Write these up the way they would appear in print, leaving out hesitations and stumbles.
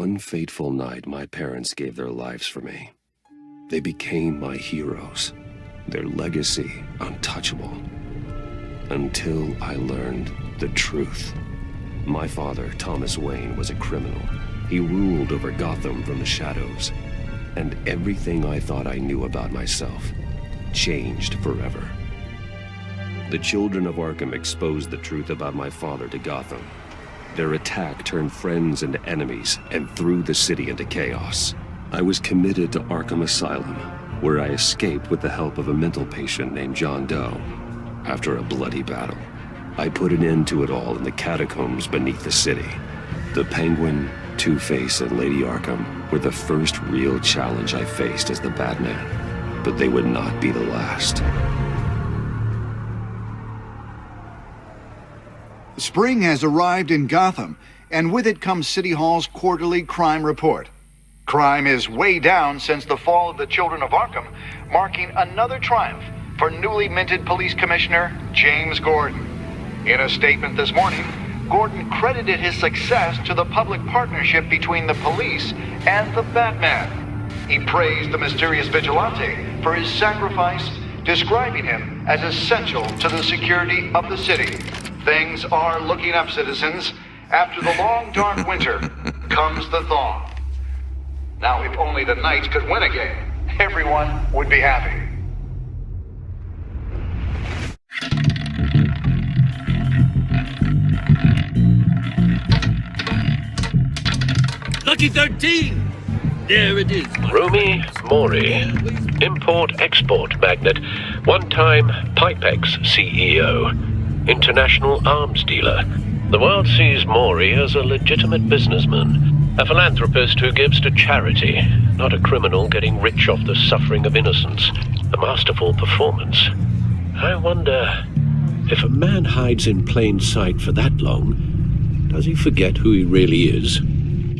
one fateful night, my parents gave their lives for me. They became my heroes, their legacy untouchable. Until I learned the truth. My father, Thomas Wayne, was a criminal. He ruled over Gotham from the shadows. And everything I thought I knew about myself changed forever. The children of Arkham exposed the truth about my father to Gotham. Their attack turned friends into enemies and threw the city into chaos. I was committed to Arkham Asylum, where I escaped with the help of a mental patient named John Doe. After a bloody battle, I put an end to it all in the catacombs beneath the city. The Penguin, Two-Face, and Lady Arkham were the first real challenge I faced as the Batman, but they would not be the last. Spring has arrived in Gotham, and with it comes City Hall's quarterly crime report. Crime is way down since the fall of the Children of Arkham, marking another triumph for newly minted Police Commissioner James Gordon. In a statement this morning, Gordon credited his success to the public partnership between the police and the Batman. He praised the mysterious vigilante for his sacrifice, describing him as essential to the security of the city. Things are looking up, citizens. After the long, dark winter comes the thaw. Now, if only the Knights could win again, everyone would be happy. Lucky 13! There it is. Rumi Mori, import-export magnate, one-time Pipex CEO, international arms dealer. The world sees Mori as a legitimate businessman, a philanthropist who gives to charity, not a criminal getting rich off the suffering of innocence. A masterful performance. I wonder, if a man hides in plain sight for that long, does he forget who he really is?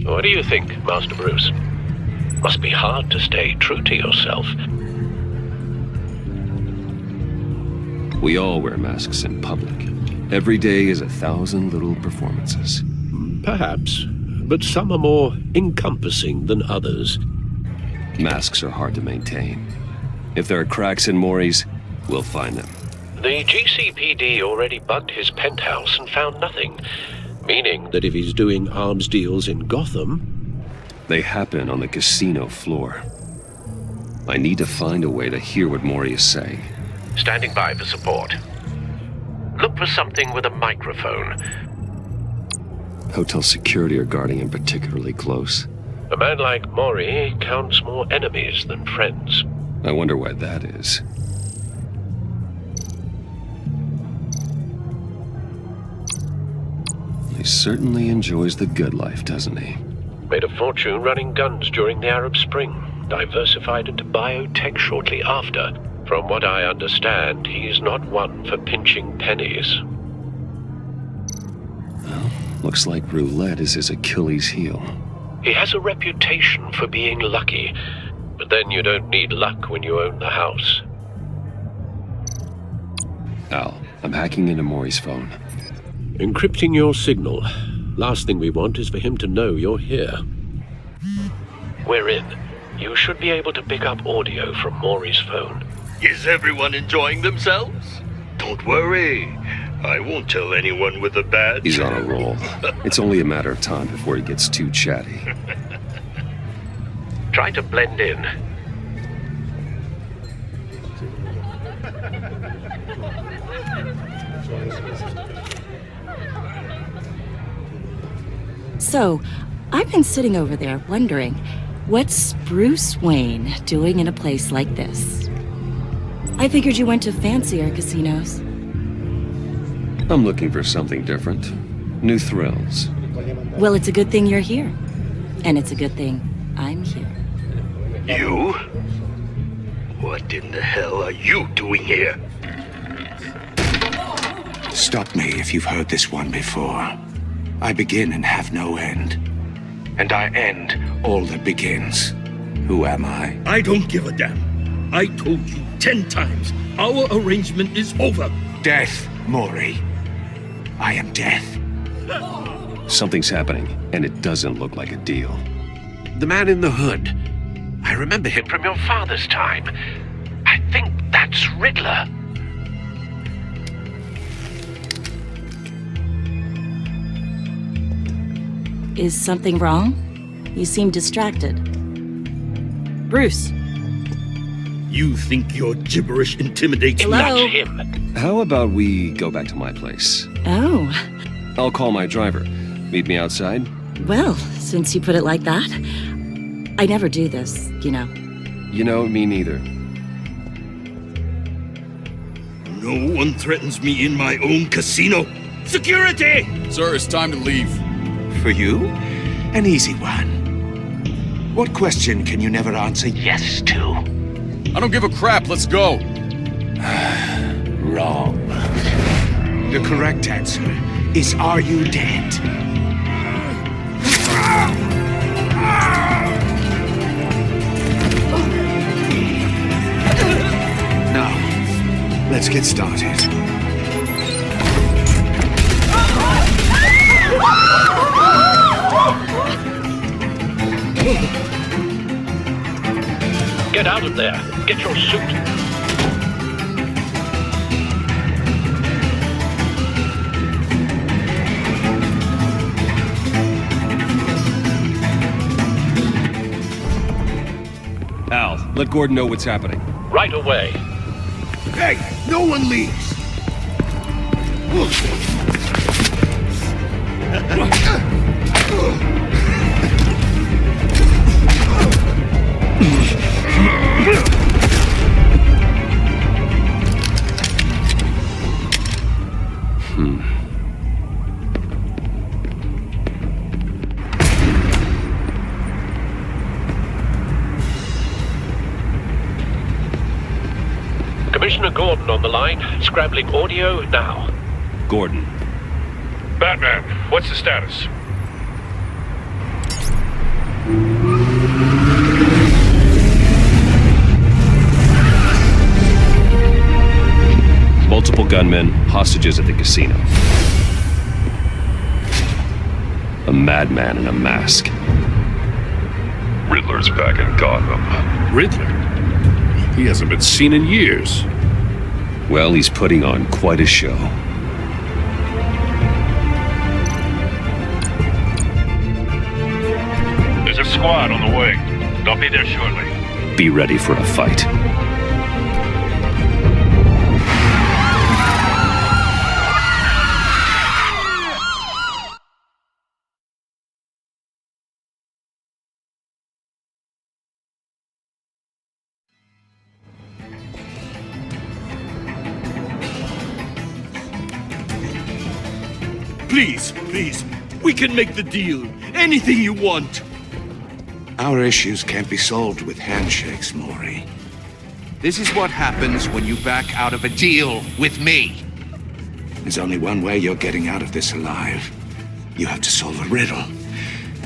What do you think, Master Bruce? Must be hard to stay true to yourself. We all wear masks in public. Every day is 1,000 little performances. Perhaps, but some are more encompassing than others. Masks are hard to maintain. If there are cracks in Mori's, we'll find them. The GCPD already bugged his penthouse and found nothing, meaning that if he's doing arms deals in Gotham... They happen on the casino floor. I need to find a way to hear what Mori is saying. Standing by for support. Look for something with a microphone. Hotel security are guarding him particularly close. A man like Mori counts more enemies than friends. I wonder why that is. He certainly enjoys the good life, doesn't he? Made a fortune running guns during the Arab Spring. Diversified into biotech shortly after. From what I understand, he's not one for pinching pennies. Well, looks like roulette is his Achilles heel. He has a reputation for being lucky, but then you don't need luck when you own the house. Al, I'm hacking into Mori's phone. Encrypting your signal. Last thing we want is for him to know you're here. We're in. You should be able to pick up audio from Mori's phone. Is everyone enjoying themselves? Don't worry. I won't tell anyone with a badge. He's on a roll. It's only a matter of time before he gets too chatty. Try to blend in. So, I've been sitting over there wondering, what's Bruce Wayne doing in a place like this? I figured you went to fancier casinos. I'm looking for something different. New thrills. Well, it's a good thing you're here. And it's a good thing I'm here. You? What in the hell are you doing here? Stop me if you've heard this one before. I begin and have no end. And I end all that begins. Who am I? I don't give a damn. I told you 10 times. Our arrangement is over. Death, Mori. I am death. Something's happening, and it doesn't look like a deal. The man in the hood. I remember him from your father's time. I think that's Riddler. Is something wrong? You seem distracted. Bruce. You think your gibberish intimidates me? Hello? Not him. How about we go back to my place? Oh, I'll call my driver. Meet me outside? well, since you put it like that. I never do this, you know. You know, me neither. No one threatens me in my own casino. Security! Sir, it's time to leave. For you? An easy one. What question can you never answer yes to? I don't give a crap, let's go. Wrong. The correct answer is, are you dead? Now, let's get started. Get out of there. Get your suit. Al, let Gordon know what's happening. Right away. Hey, no one leaves! Commissioner Gordon on the line. Scrambling audio now. Gordon. Batman, what's the status? Multiple gunmen, hostages at the casino. A madman in a mask. Riddler's back in Gotham. Riddler? He hasn't been seen in years. Well, he's putting on quite a show. There's a squad on the way. They'll be there shortly. Be ready for a fight. Please, we can make the deal. Anything you want. Our issues can't be solved with handshakes, Maury. This is what happens when you back out of a deal with me. There's only one way you're getting out of this alive. You have to solve a riddle.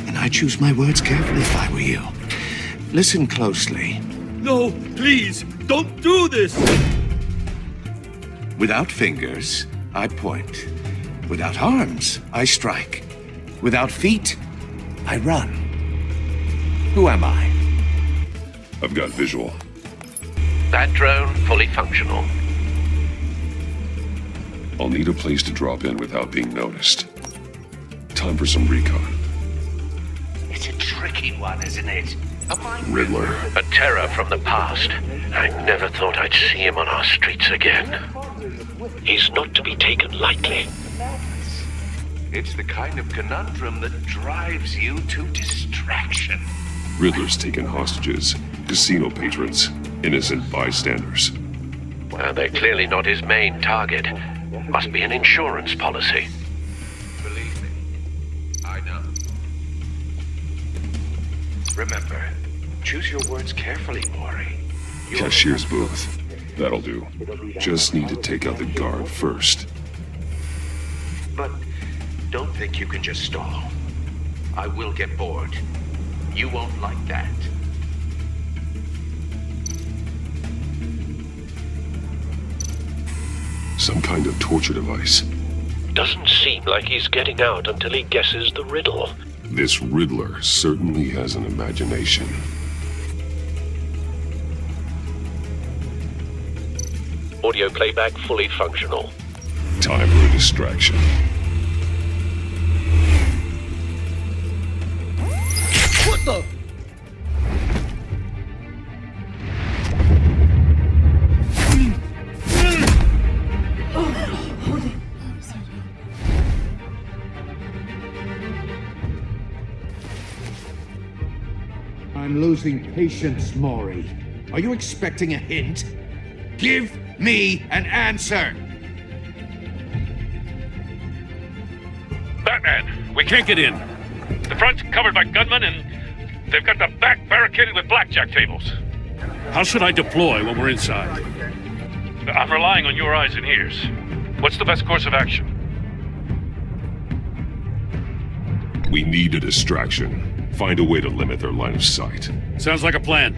And I choose my words carefully if I were you. Listen closely. No, please, don't do this. Without fingers, I point. Without arms, I strike. Without feet, I run. Who am I? I've got visual. That drone fully functional. I'll need a place to drop in without being noticed. Time for some recon. It's a tricky one, isn't it? Riddler. A terror from the past. I never thought I'd see him on our streets again. He's not to be taken lightly. It's the kind of conundrum that drives you to distraction. Riddler's taken hostages, casino patrons, innocent bystanders. Well, they're clearly not his main target. Must be an insurance policy. Believe me, I know. Remember, choose your words carefully, Maury. Cashier's booth. That'll do. Just need to take out the guard first. But don't think you can just stall. I will get bored. You won't like that. Some kind of torture device. Doesn't seem like he's getting out until he guesses the riddle. This Riddler certainly has an imagination. Audio playback fully functional. Time for a distraction. What the? I'm losing patience, Maury. Are you expecting a hint? Give me an answer! Batman, we can't get in. The front's covered by gunmen, and they've got the back barricaded with blackjack tables. How should I deploy when we're inside? I'm relying on your eyes and ears. What's the best course of action? We need a distraction. Find a way to limit their line of sight. Sounds like a plan.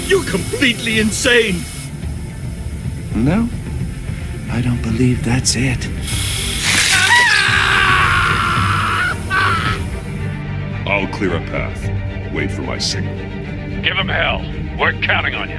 You're completely insane! No, I don't believe that's it. I'll clear a path. Wait for my signal. Give him hell. We're counting on you.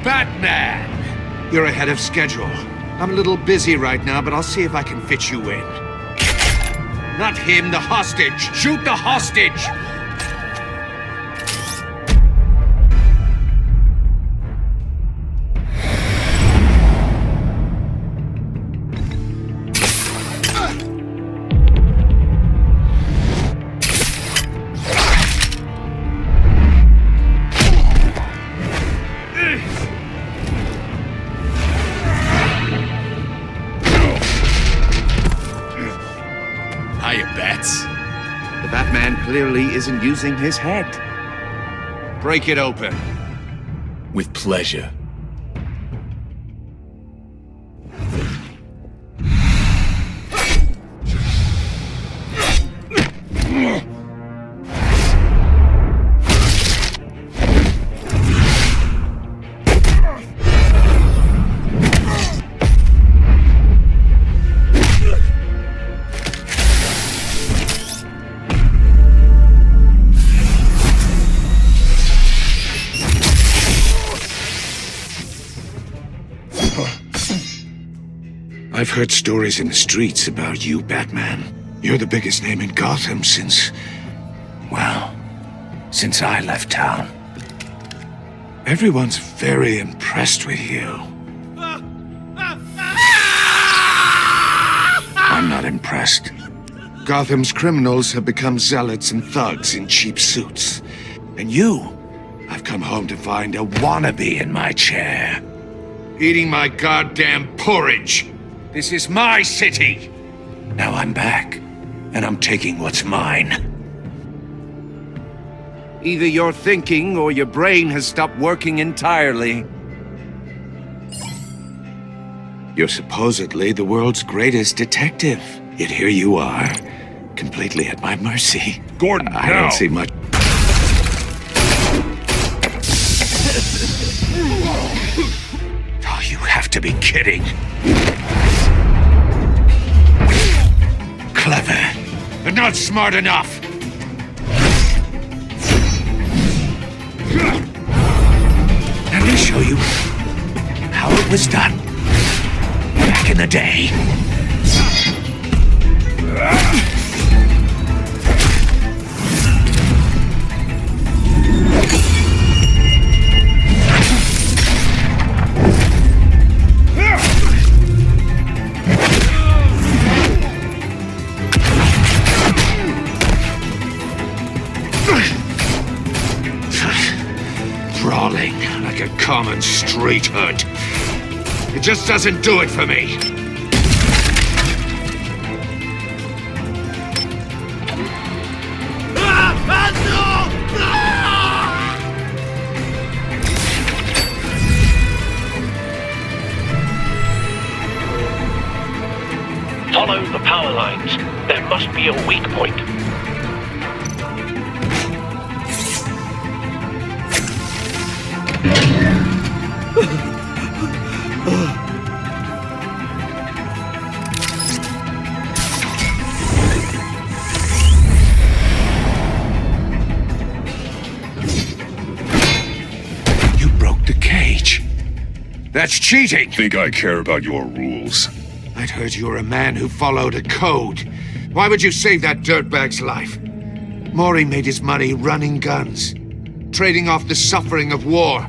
Batman! You're ahead of schedule. I'm a little busy right now, but I'll see if I can fit you in. Not him, the hostage! Shoot the hostage! The Batman clearly isn't using his head. Break it open. With pleasure. I've heard stories in the streets about you, Batman. You're the biggest name in Gotham since I left town. Everyone's very impressed with you. I'm not impressed. Gotham's criminals have become zealots and thugs in cheap suits. And you, I've come home to find a wannabe in my chair. Eating my goddamn porridge. This is my city! Now I'm back, and I'm taking what's mine. Either you're thinking or your brain has stopped working entirely. You're supposedly the world's greatest detective. Yet here you are, completely at my mercy. Gordon, I don't see much. Oh, you have to be kidding. Clever, but not smart enough. Let me show you how it was done back in the day. Brawling like a common street hood. It just doesn't do it for me. Follow the power lines. There must be a weak point. You broke the cage. That's cheating! Think I care about your rules? I'd heard you were a man who followed a code. Why would you save that dirtbag's life? Maury made his money running guns, trading off the suffering of war.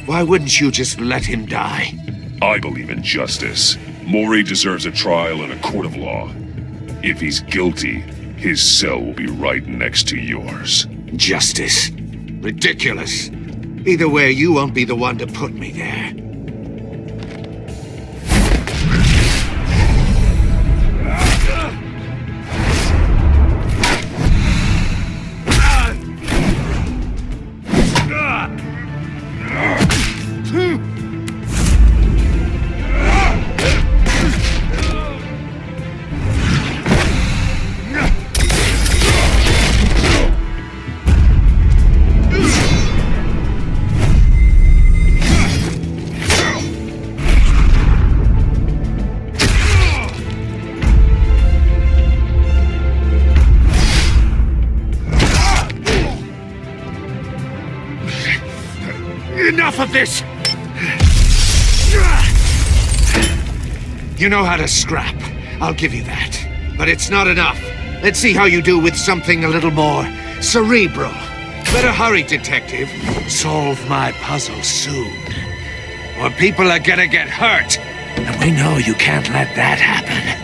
Why wouldn't you just let him die? I believe in justice. Maury deserves a trial in a court of law. If he's guilty, his cell will be right next to yours. Justice? Ridiculous. Either way, you won't be the one to put me there. Enough of this! You know how to scrap. I'll give you that. But it's not enough. Let's see how you do with something a little more cerebral. Better hurry, detective. Solve my puzzle soon. Or people are gonna get hurt. And we know you can't let that happen.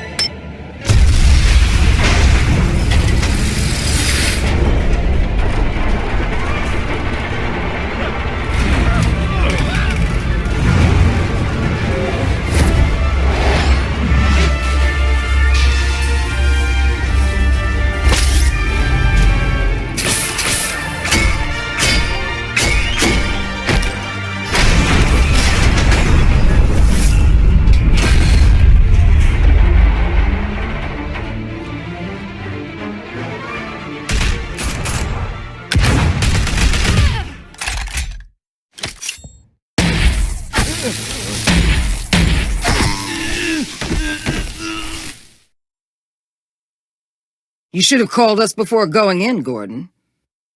You should have called us before going in, Gordon.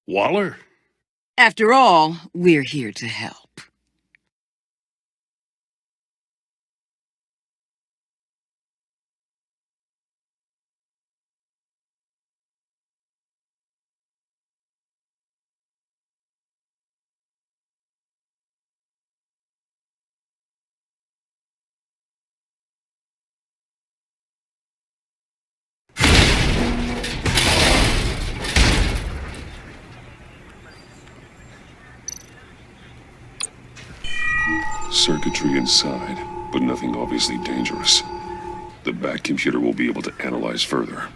Waller? After all, we're here to help. Circuitry inside, but nothing obviously dangerous. The back computer will be able to analyze further.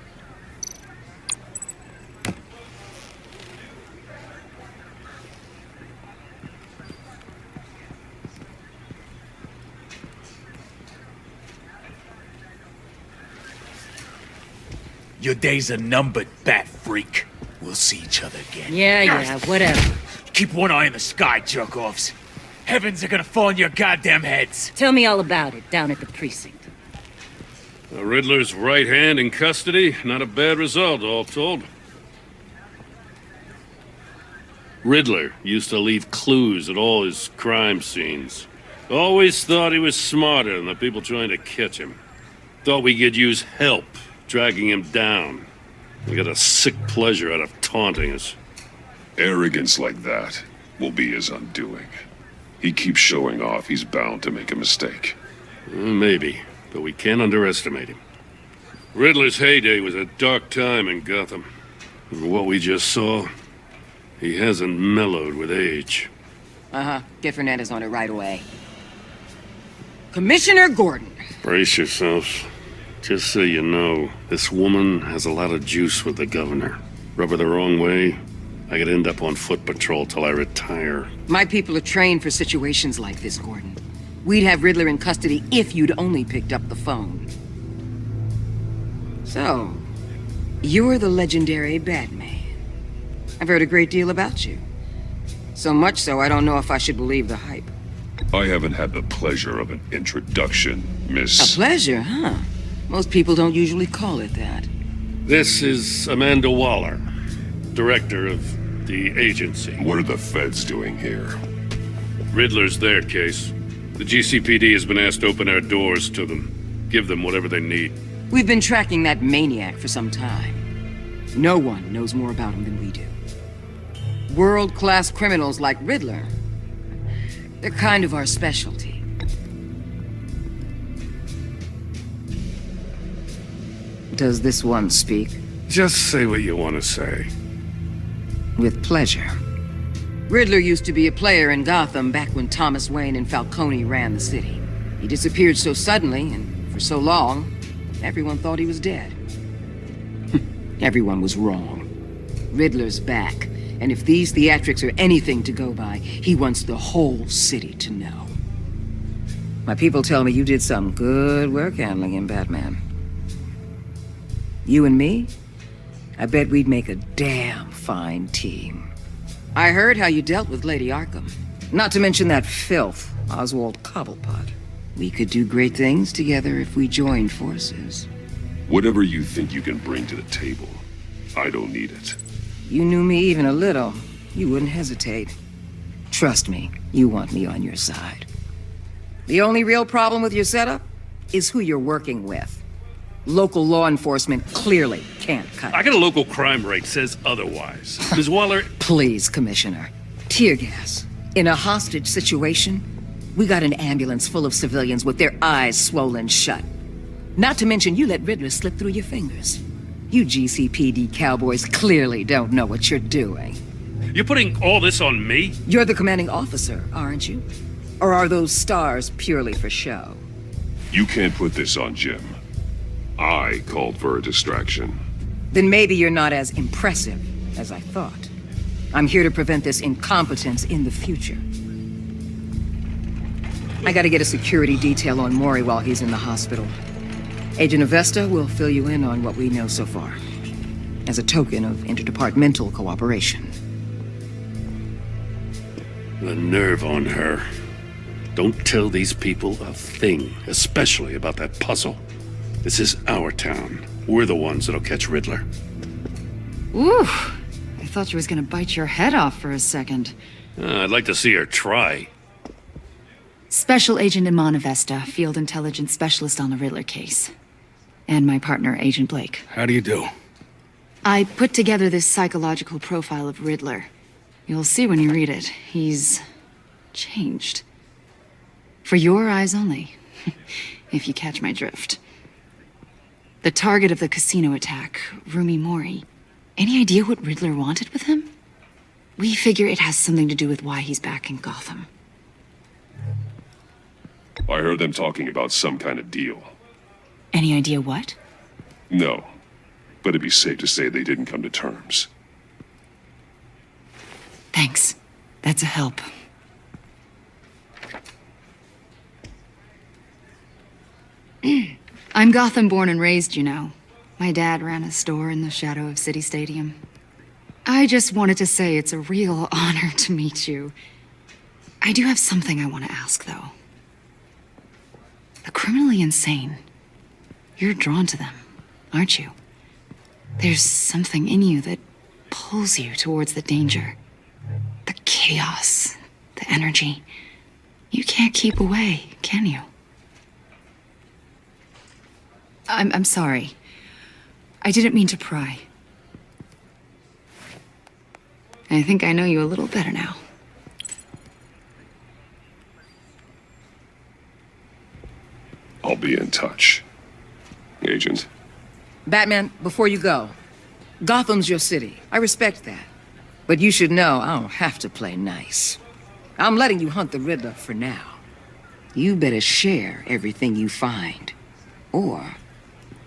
Your days are numbered, bat freak. We'll see each other again. Yeah, whatever. Keep one eye in the sky, jerk-offs. Heavens are gonna fall on your goddamn heads. Tell me all about it down at the precinct. The Riddler's right hand in custody. Not a bad result, all told. Riddler used to leave clues at all his crime scenes. Always thought he was smarter than the people trying to catch him. Thought we could use help dragging him down. We got a sick pleasure out of taunting us. Arrogance like that will be his undoing. He keeps showing off, he's bound to make a mistake. Maybe, but we can't underestimate him. Riddler's heyday was a dark time in Gotham. And what we just saw, he hasn't mellowed with age. Get Fernandez on it right away. Commissioner Gordon. Brace yourselves. Just so you know, this woman has a lot of juice with the governor. Rub her the wrong way, I could end up on foot patrol till I retire. My people are trained for situations like this, Gordon. We'd have Riddler in custody if you'd only picked up the phone. So, you're the legendary Batman. I've heard a great deal about you. So much so, I don't know if I should believe the hype. I haven't had the pleasure of an introduction, Miss... A pleasure, huh? Most people don't usually call it that. This is Amanda Waller, director of the agency. What are the feds doing here? Riddler's their case. The GCPD has been asked to open our doors to them. Give them whatever they need. We've been tracking that maniac for some time. No one knows more about him than we do. World-class criminals like Riddler. They're kind of our specialty. Does this one speak? Just say what you want to say. With pleasure. Riddler used to be a player in Gotham back when Thomas Wayne and Falcone ran the city. He disappeared so suddenly and for so long, everyone thought he was dead. Everyone was wrong. Riddler's back, and if these theatrics are anything to go by, he wants the whole city to know. My people tell me you did some good work handling him, Batman. You and me? I bet we'd make a damn fine team. I heard how you dealt with Lady Arkham. Not to mention that filth, Oswald Cobblepot. We could do great things together if we joined forces. Whatever you think you can bring to the table, I don't need it. You knew me even a little, you wouldn't hesitate. Trust me, you want me on your side. The only real problem with your setup is who you're working with. Local law enforcement clearly can't cut it. I got a local crime rate says otherwise. Ms. Waller... Please, Commissioner. Tear gas. In a hostage situation, we got an ambulance full of civilians with their eyes swollen shut. Not to mention you let Riddler slip through your fingers. You GCPD cowboys clearly don't know what you're doing. You're putting all this on me? You're the commanding officer, aren't you? Or are those stars purely for show? You can't put this on Jim. I called for a distraction. Then maybe you're not as impressive as I thought. I'm here to prevent this incompetence in the future. I gotta get a security detail on Maury while he's in the hospital. Agent Avesta will fill you in on what we know so far, as a token of interdepartmental cooperation. The nerve on her. Don't tell these people a thing, especially about that puzzle. This is our town. We're the ones that'll catch Riddler. Ooh, I thought you was gonna bite your head off for a second. I'd like to see her try. Special Agent Iman Avesta, Field Intelligence Specialist on the Riddler case. And my partner, Agent Blake. How do you do? I put together this psychological profile of Riddler. You'll see when you read it. He's changed. For your eyes only, if you catch my drift. The target of the casino attack, Rumi Mori. Any idea what Riddler wanted with him? We figure it has something to do with why he's back in Gotham. I heard them talking about some kind of deal. Any idea what? No, but it'd be safe to say they didn't come to terms. Thanks. That's a help. I'm Gotham born and raised, you know. My dad ran a store in the shadow of City Stadium. I just wanted to say it's a real honor to meet you. I do have something I want to ask, though. The criminally insane. You're drawn to them, aren't you? There's something in you that pulls you towards the danger. The chaos, the energy. You can't keep away, can you? I'm sorry. I didn't mean to pry. I think I know you a little better now. I'll be in touch. Agent. Batman, before you go, Gotham's your city. I respect that. But you should know I don't have to play nice. I'm letting you hunt the Riddler for now. You better share everything you find. Or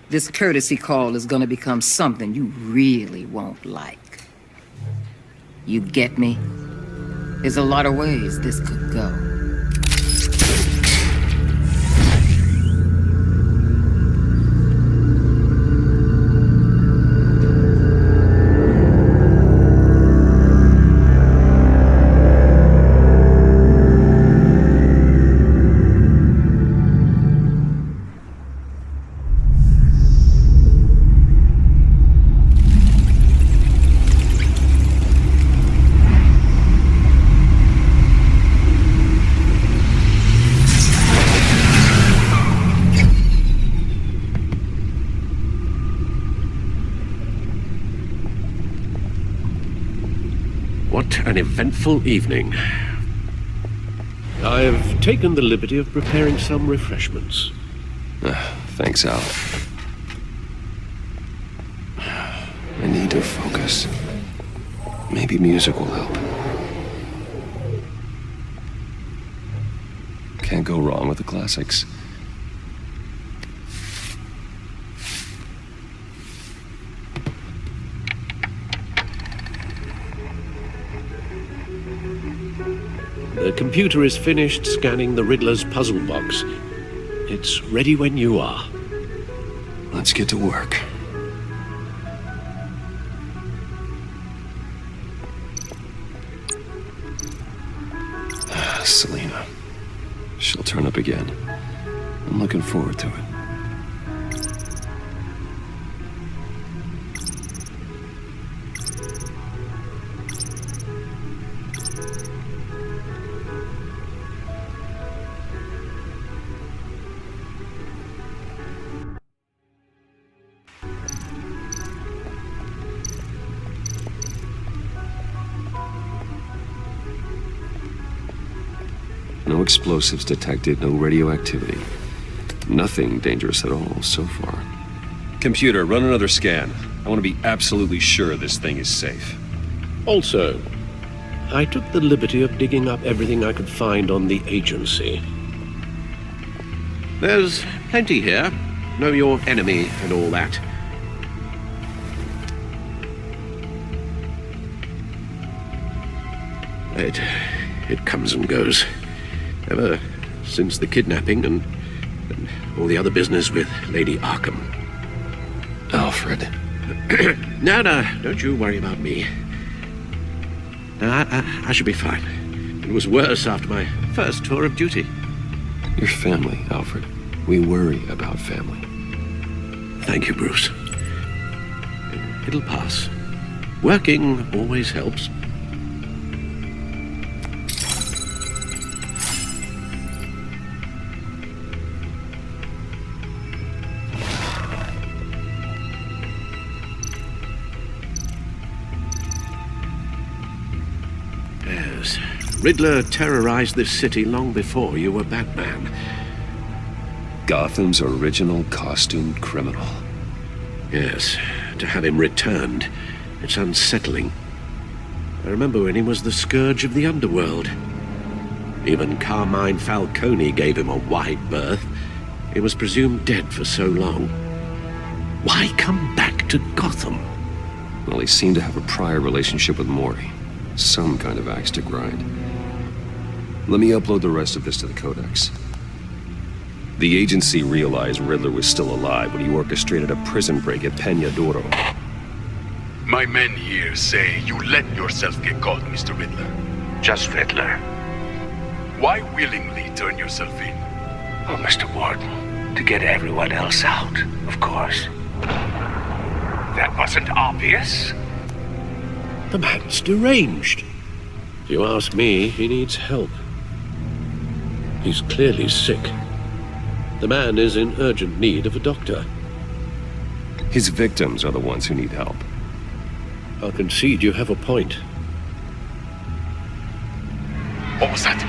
this courtesy call is gonna become something you really won't like. You get me? There's a lot of ways this could go. an eventful evening. I've taken the liberty of preparing some refreshments. Thanks, Al. I need to focus. Maybe music will help. Can't go wrong with the classics. The computer is finished scanning the Riddler's puzzle box. It's ready when you are. Let's get to work. Selena. She'll turn up again. I'm looking forward to it. No explosives detected, no radioactivity. Nothing dangerous at all so far. Computer, run another scan. I want to be absolutely sure this thing is safe. Also, I took the liberty of digging up everything I could find on the agency. There's plenty here. Know your enemy and all that. It comes and goes. Ever since the kidnapping and all the other business with Lady Arkham. Alfred. No, don't you worry about me. No, I should be fine. It was worse after my first tour of duty. Your family, Alfred. We worry about family. Thank you, Bruce. It'll pass. Working always helps. Riddler terrorized this city long before you were Batman. Gotham's original costumed criminal. Yes, to have him returned, it's unsettling. I remember when he was the scourge of the underworld. Even Carmine Falcone gave him a wide berth. He was presumed dead for so long. Why come back to Gotham? Well, he seemed to have a prior relationship with Mori. Some kind of axe to grind. Let me upload the rest of this to the Codex. The agency realized Riddler was still alive when he orchestrated a prison break at Peña Duro. My men here say you let yourself get caught, Mr. Riddler. Just Riddler. Why willingly turn yourself in? Oh, Mr. Warden, to get everyone else out, of course. That wasn't obvious. The man's deranged. If you ask me, he needs help. He's clearly sick. The man is in urgent need of a doctor. His victims are the ones who need help. I'll concede you have a point. What was that?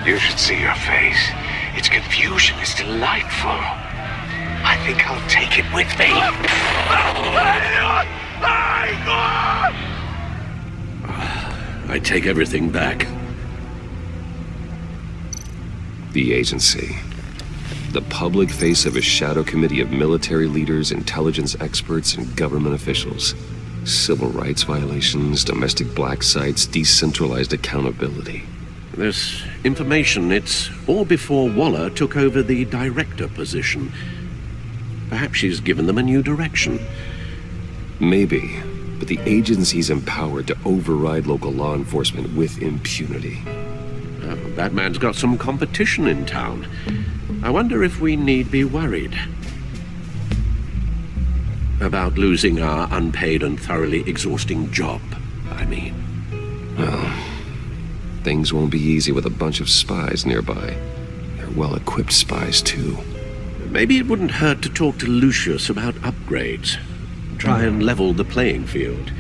You should see your face. Its confusion is delightful. I think I'll take it with me. I take everything back. The agency. The public face of a shadow committee of military leaders, intelligence experts, and government officials. Civil rights violations, domestic black sites, decentralized accountability. This information, it's all before Waller took over the director position. Perhaps she's given them a new direction. Maybe, but the agency's empowered to override local law enforcement with impunity. Batman's got some competition in town. I wonder if we need be worried about losing our unpaid and thoroughly exhausting job, I mean. Well, things won't be easy with a bunch of spies nearby. They're well-equipped spies, too. Maybe it wouldn't hurt to talk to Lucius about upgrades. Try and level the playing field.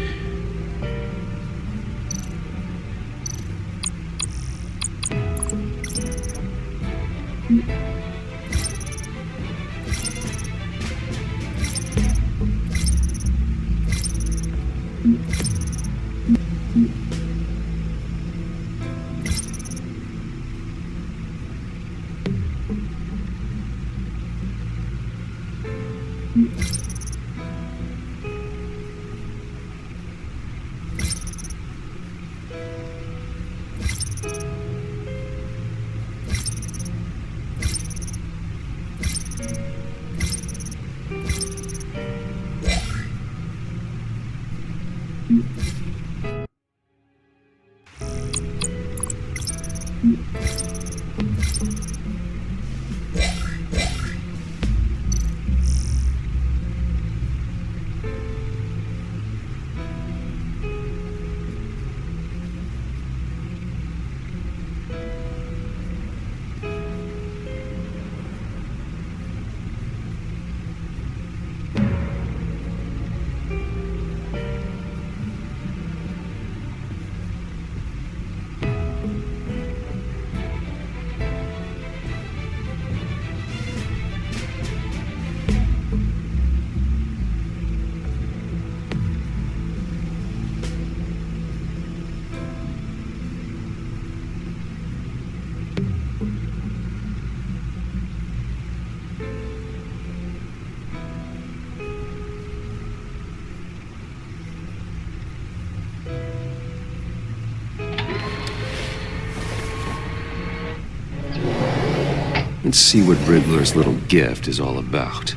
Let's see what Riddler's little gift is all about.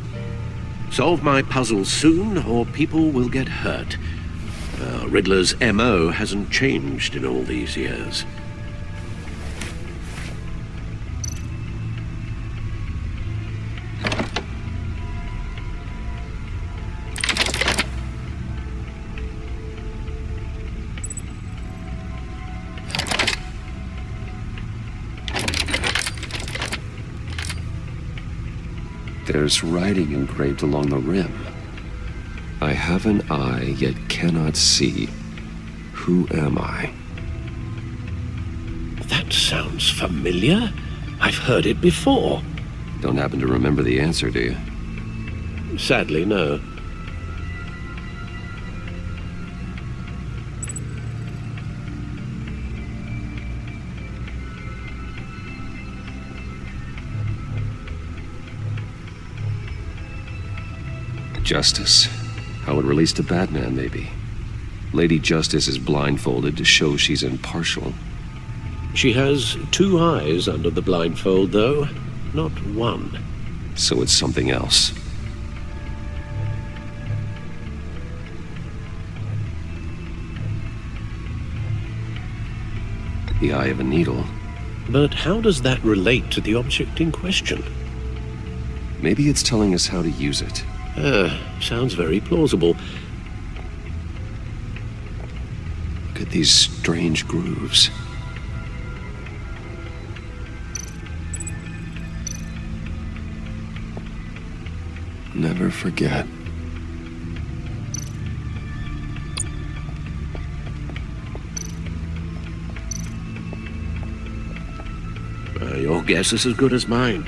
Solve my puzzles soon, or people will get hurt. Riddler's MO hasn't changed in all these years. There's writing engraved along the rim. I have an eye, yet cannot see. Who am I? That sounds familiar. I've heard it before. Don't happen to remember the answer, do you? Sadly, no. Justice. How it relates to Batman, maybe. Lady Justice is blindfolded to show she's impartial. She has two eyes under the blindfold, though, not one. So it's something else. The eye of a needle. But how does that relate to the object in question? Maybe it's telling us how to use it. Sounds very plausible. Look at these strange grooves. Never forget. Your guess is as good as mine.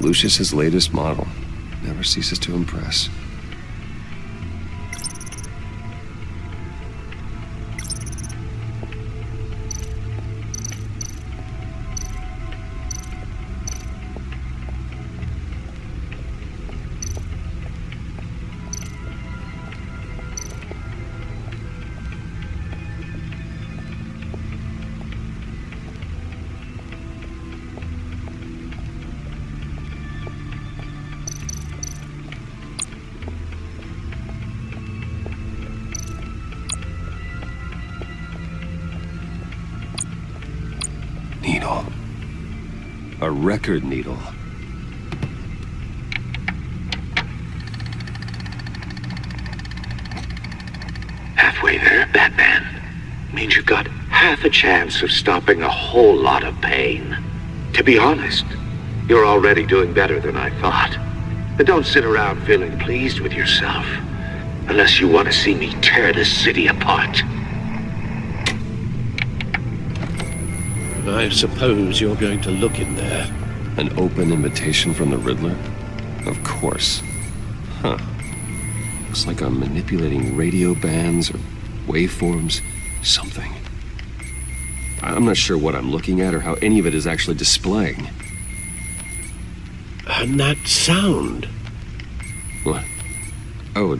Lucius's latest model. Never ceases to impress. Needle. A record needle. halfway there, Batman. Means you've got half a chance of stopping a whole lot of pain. To be honest, you're already doing better than I thought. But don't sit around feeling pleased with yourself, unless you want to see me tear this city apart. I suppose you're going to look in there. An open invitation from the Riddler? Of course. Huh. Looks like I'm manipulating radio bands or waveforms. Something. I'm not sure what I'm looking at or how any of it is actually displaying. And that sound? What? Oh,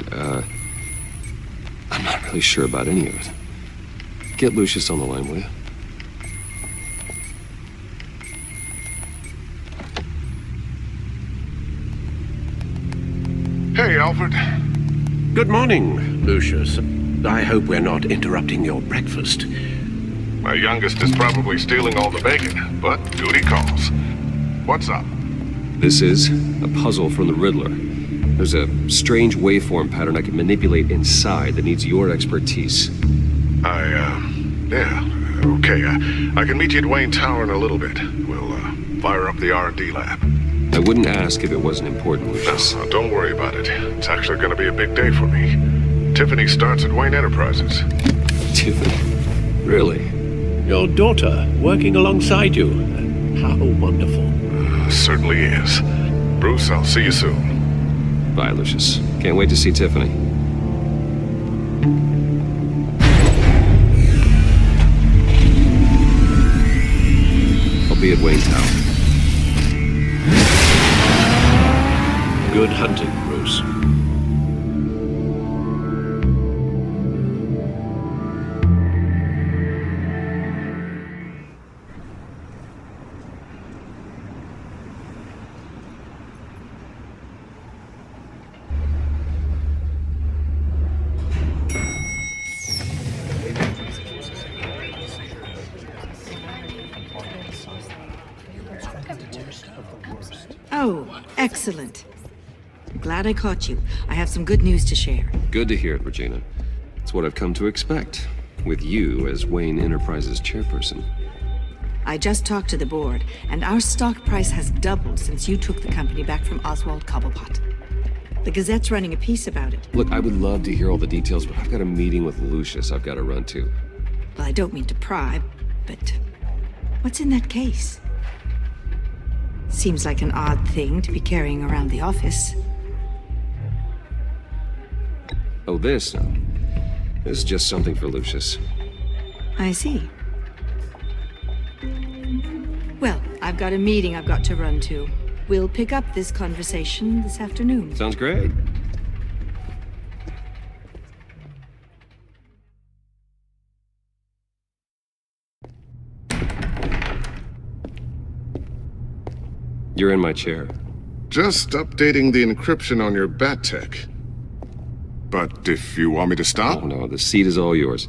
I'm not really sure about any of it. Get Lucius on the line, will you? Hey, Alfred. Good morning, Lucius. I hope we're not interrupting your breakfast. My youngest is probably stealing all the bacon, but duty calls. What's up? This is a puzzle from the Riddler. There's a strange waveform pattern I can manipulate inside that needs your expertise. Yeah, okay. I can meet you at Wayne Tower in a little bit. We'll, fire up the R&D lab. I wouldn't ask if it wasn't important, Lucius. No, don't worry about it. It's actually going to be a big day for me. Tiffany starts at Wayne Enterprises. Tiffany? Really? Your daughter, working alongside you. How wonderful. Certainly is. Bruce, I'll see you soon. Bye, Lucius. Can't wait to see Tiffany. I'll be at Wayne Tower. Good hunting, Bruce. Oh, excellent. Glad I caught you. I have some good news to share. Good to hear it, Regina. It's what I've come to expect, with you as Wayne Enterprises chairperson. I just talked to the board, and our stock price has doubled since you took the company back from Oswald Cobblepot. The Gazette's running a piece about it. Look, I would love to hear all the details, but I've got a meeting with Lucius I've got to run to. Well, I don't mean to pry, but what's in that case? Seems like an odd thing to be carrying around the office. Oh, this? No. This is just something for Lucius. I see. Well, I've got a meeting I've got to run to. We'll pick up this conversation this afternoon. Sounds great. You're in my chair. Just updating the encryption on your bat tech. But if you want me to stop? Oh, no, the seat is all yours.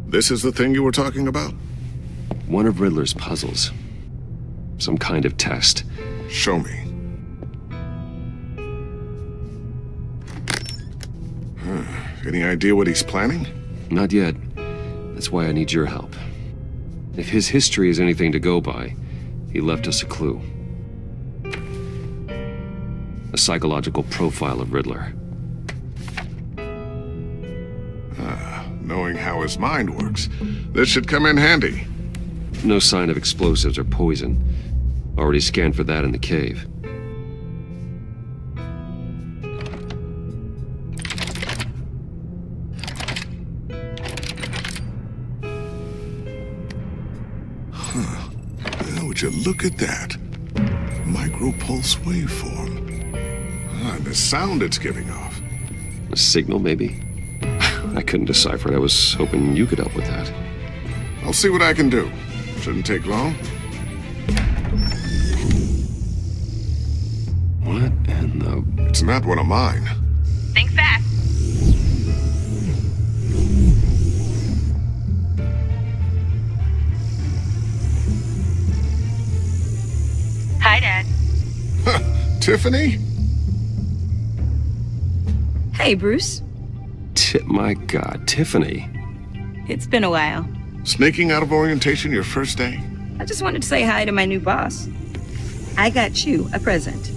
This is the thing you were talking about? One of Riddler's puzzles. Some kind of test. Show me. Any idea what he's planning? Not yet. That's why I need your help. If his history is anything to go by, he left us a clue. A psychological profile of Riddler. Knowing how his mind works, this should come in handy. No sign of explosives or poison. Already scanned for that in the cave. Now, would you look at that? Micropulse waveform. And the sound it's giving off. A signal, maybe? I couldn't decipher it. I was hoping you could help with that. I'll see what I can do. Shouldn't take long. What in the... It's not one of mine. Think fast. Hi, Dad. Tiffany? Hey, Bruce. My God, Tiffany. It's been a while. Sneaking out of orientation your first day? I just wanted to say hi to my new boss. I got you a present.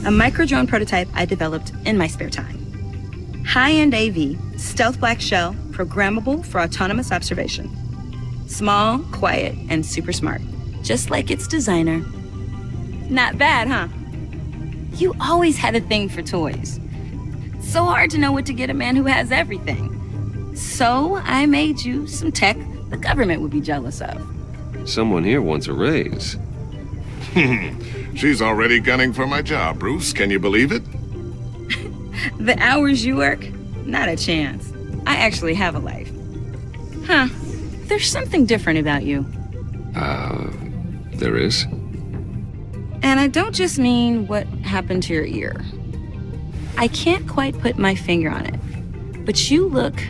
A micro-drone prototype I developed in my spare time. High-end AV, stealth black shell, programmable for autonomous observation. Small, quiet, and super smart. Just like its designer. Not bad, huh? You always had a thing for toys. So hard to know what to get a man who has everything. So I made you some tech the government would be jealous of. Someone here wants a raise. She's already gunning for my job, Bruce. Can you believe it? The hours you work? Not a chance. I actually have a life. Huh. There's something different about you. There is? And I don't just mean what happened to your ear. I can't quite put my finger on it. But you look...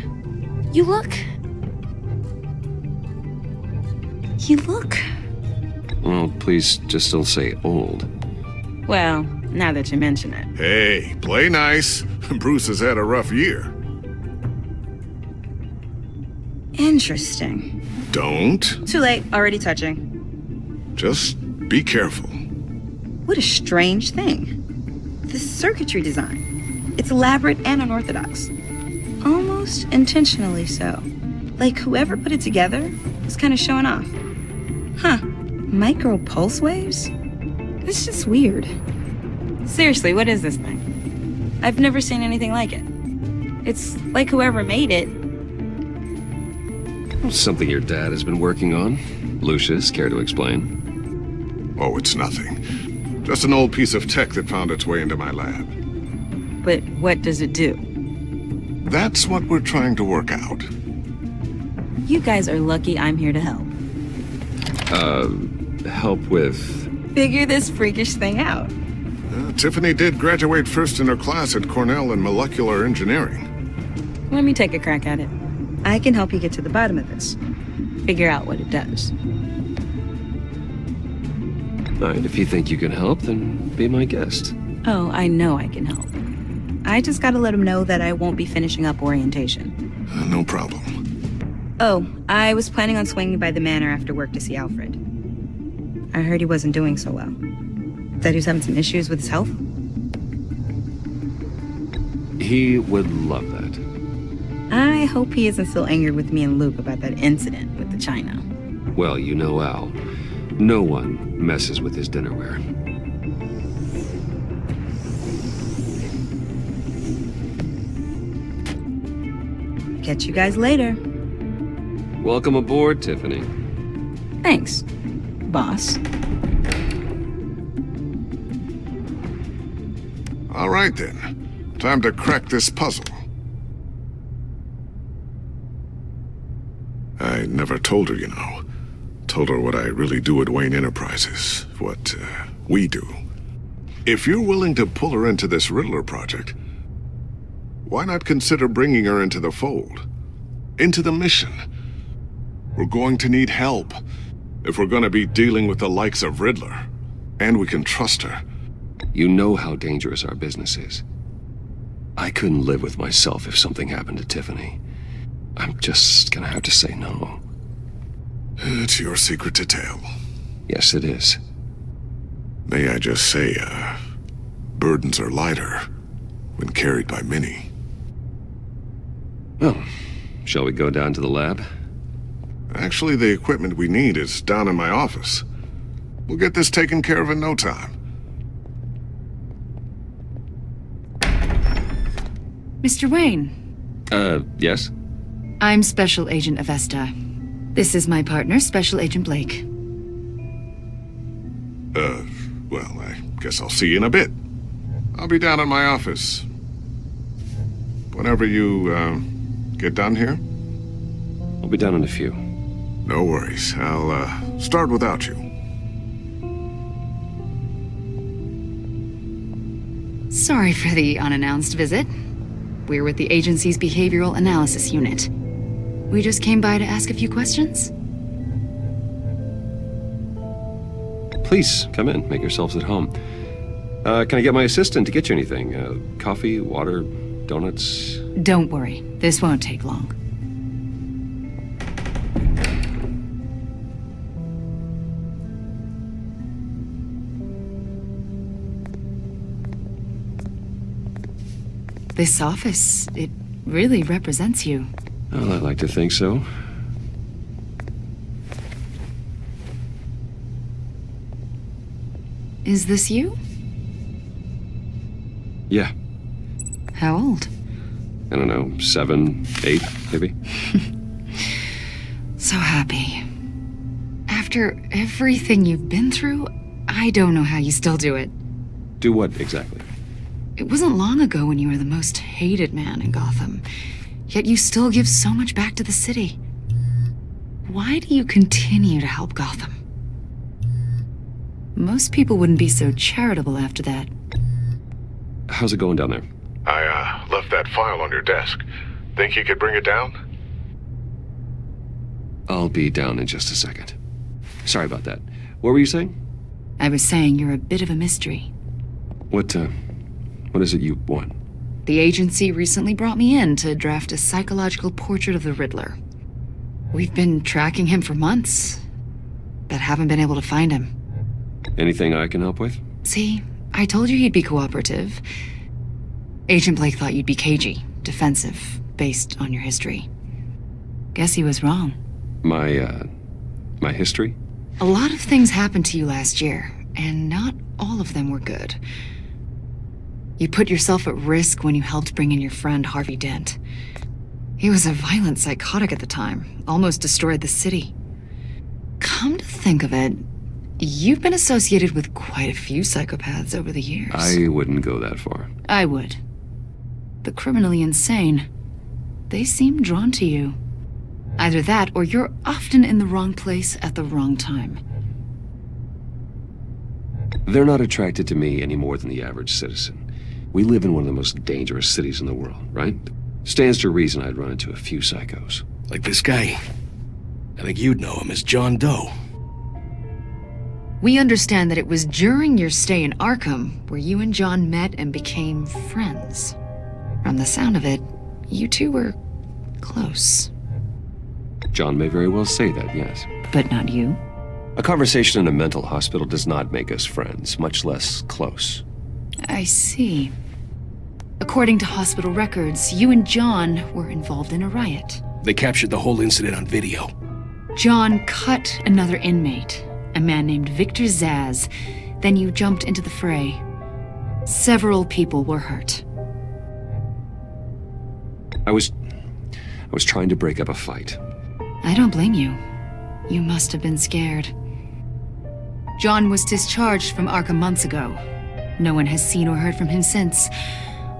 Well, please just don't say old. Well, now that you mention it. Hey, play nice. Bruce has had a rough year. Interesting. Don't. Too late, already touching. Just be careful. What a strange thing. The circuitry design. It's elaborate and unorthodox. Almost intentionally so. Like whoever put it together was kind of showing off. Huh. Micro pulse waves? It's just weird. Seriously, what is this thing? I've never seen anything like it. It's like whoever made it. Something your dad has been working on. Lucius, care to explain? Oh, it's nothing. Just an old piece of tech that found its way into my lab. But what does it do? That's what we're trying to work out. You guys are lucky I'm here to help. Help with... Figure this freakish thing out. Tiffany did graduate first in her class at Cornell in molecular engineering. Let me take a crack at it. I can help you get to the bottom of this. Figure out what it does. All right, if you think you can help, then be my guest. Oh, I know I can help. I just gotta let him know that I won't be finishing up orientation. No problem. Oh, I was planning on swinging by the manor after work to see Alfred. I heard he wasn't doing so well. That he was having some issues with his health? He would love that. I hope he isn't still angry with me and Luke about that incident with the china. Well, you know Al. No one messes with his dinnerware. Catch you guys later. Welcome aboard, Tiffany. Thanks, boss. All right, then. Time to crack this puzzle. I never told her, you know. Told her what I really do at Wayne Enterprises. What, we do. If you're willing to pull her into this Riddler project, why not consider bringing her into the fold? Into the mission? We're going to need help if we're going to be dealing with the likes of Riddler. And we can trust her. You know how dangerous our business is. I couldn't live with myself if something happened to Tiffany. I'm just gonna have to say no. It's your secret to tell. Yes, it is. May I just say, burdens are lighter when carried by many. Well, shall we go down to the lab? Actually, the equipment we need is down in my office. We'll get this taken care of in no time. Mr. Wayne. Yes? I'm Special Agent Avesta. This is my partner, Special Agent Blake. Well, I guess I'll see you in a bit. I'll be down in my office. Whenever you, get done here? I'll be down in a few. No worries. I'll, start without you. Sorry for the unannounced visit. We're with the agency's Behavioral Analysis Unit. We just came by to ask a few questions. Please, come in. Make yourselves at home. Can I get my assistant to get you anything? Coffee, water, donuts? Don't worry, this won't take long. This office, it really represents you. Well, I like to think so. Is this you? Yeah. How old? I don't know, 7, 8, maybe? So happy. After everything you've been through, I don't know how you still do it. Do what exactly? It wasn't long ago when you were the most hated man in Gotham, yet you still give so much back to the city. Why do you continue to help Gotham? Most people wouldn't be so charitable after that. How's it going down there? I left that file on your desk. Think you could bring it down? I'll be down in just a second. Sorry about that. What were you saying? I was saying you're a bit of a mystery. What is it you want? The agency recently brought me in to draft a psychological portrait of the Riddler. We've been tracking him for months, but haven't been able to find him. Anything I can help with? See, I told you he'd be cooperative. Agent Blake thought you'd be cagey, defensive, based on your history. Guess he was wrong. My history? A lot of things happened to you last year, and not all of them were good. You put yourself at risk when you helped bring in your friend Harvey Dent. He was a violent psychotic at the time, almost destroyed the city. Come to think of it, you've been associated with quite a few psychopaths over the years. I wouldn't go that far. I would. The criminally insane, they seem drawn to you. Either that, or you're often in the wrong place at the wrong time. They're not attracted to me any more than the average citizen. We live in one of the most dangerous cities in the world, right? Stands to reason I'd run into a few psychos. Like this guy. I think you'd know him as John Doe. We understand that it was during your stay in Arkham where you and John met and became friends. From the sound of it, you two were close. John may very well say that, yes. But not you? A conversation in a mental hospital does not make us friends, much less close. I see. According to hospital records, you and John were involved in a riot. They captured the whole incident on video. John cut another inmate, a man named Victor Zaz. Then you jumped into the fray. Several people were hurt. I was trying to break up a fight. I don't blame you. You must have been scared. John was discharged from Arkham months ago. No one has seen or heard from him since.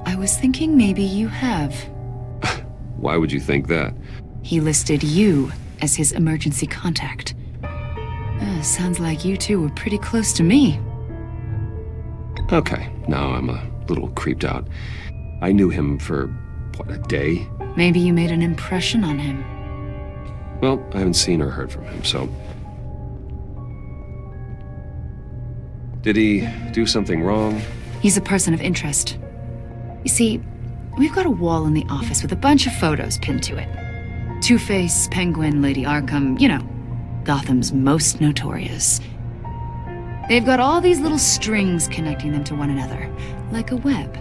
I was thinking maybe you have. Why would you think that? He listed you as his emergency contact. Sounds like you two were pretty close to me. Okay, now I'm a little creeped out. I knew him for, what, a day? Maybe you made an impression on him. Well, I haven't seen or heard from him, so... Did he do something wrong? He's a person of interest. You see, we've got a wall in the office with a bunch of photos pinned to it. Two-Face, Penguin, Lady Arkham, you know, Gotham's most notorious. They've got all these little strings connecting them to one another, like a web.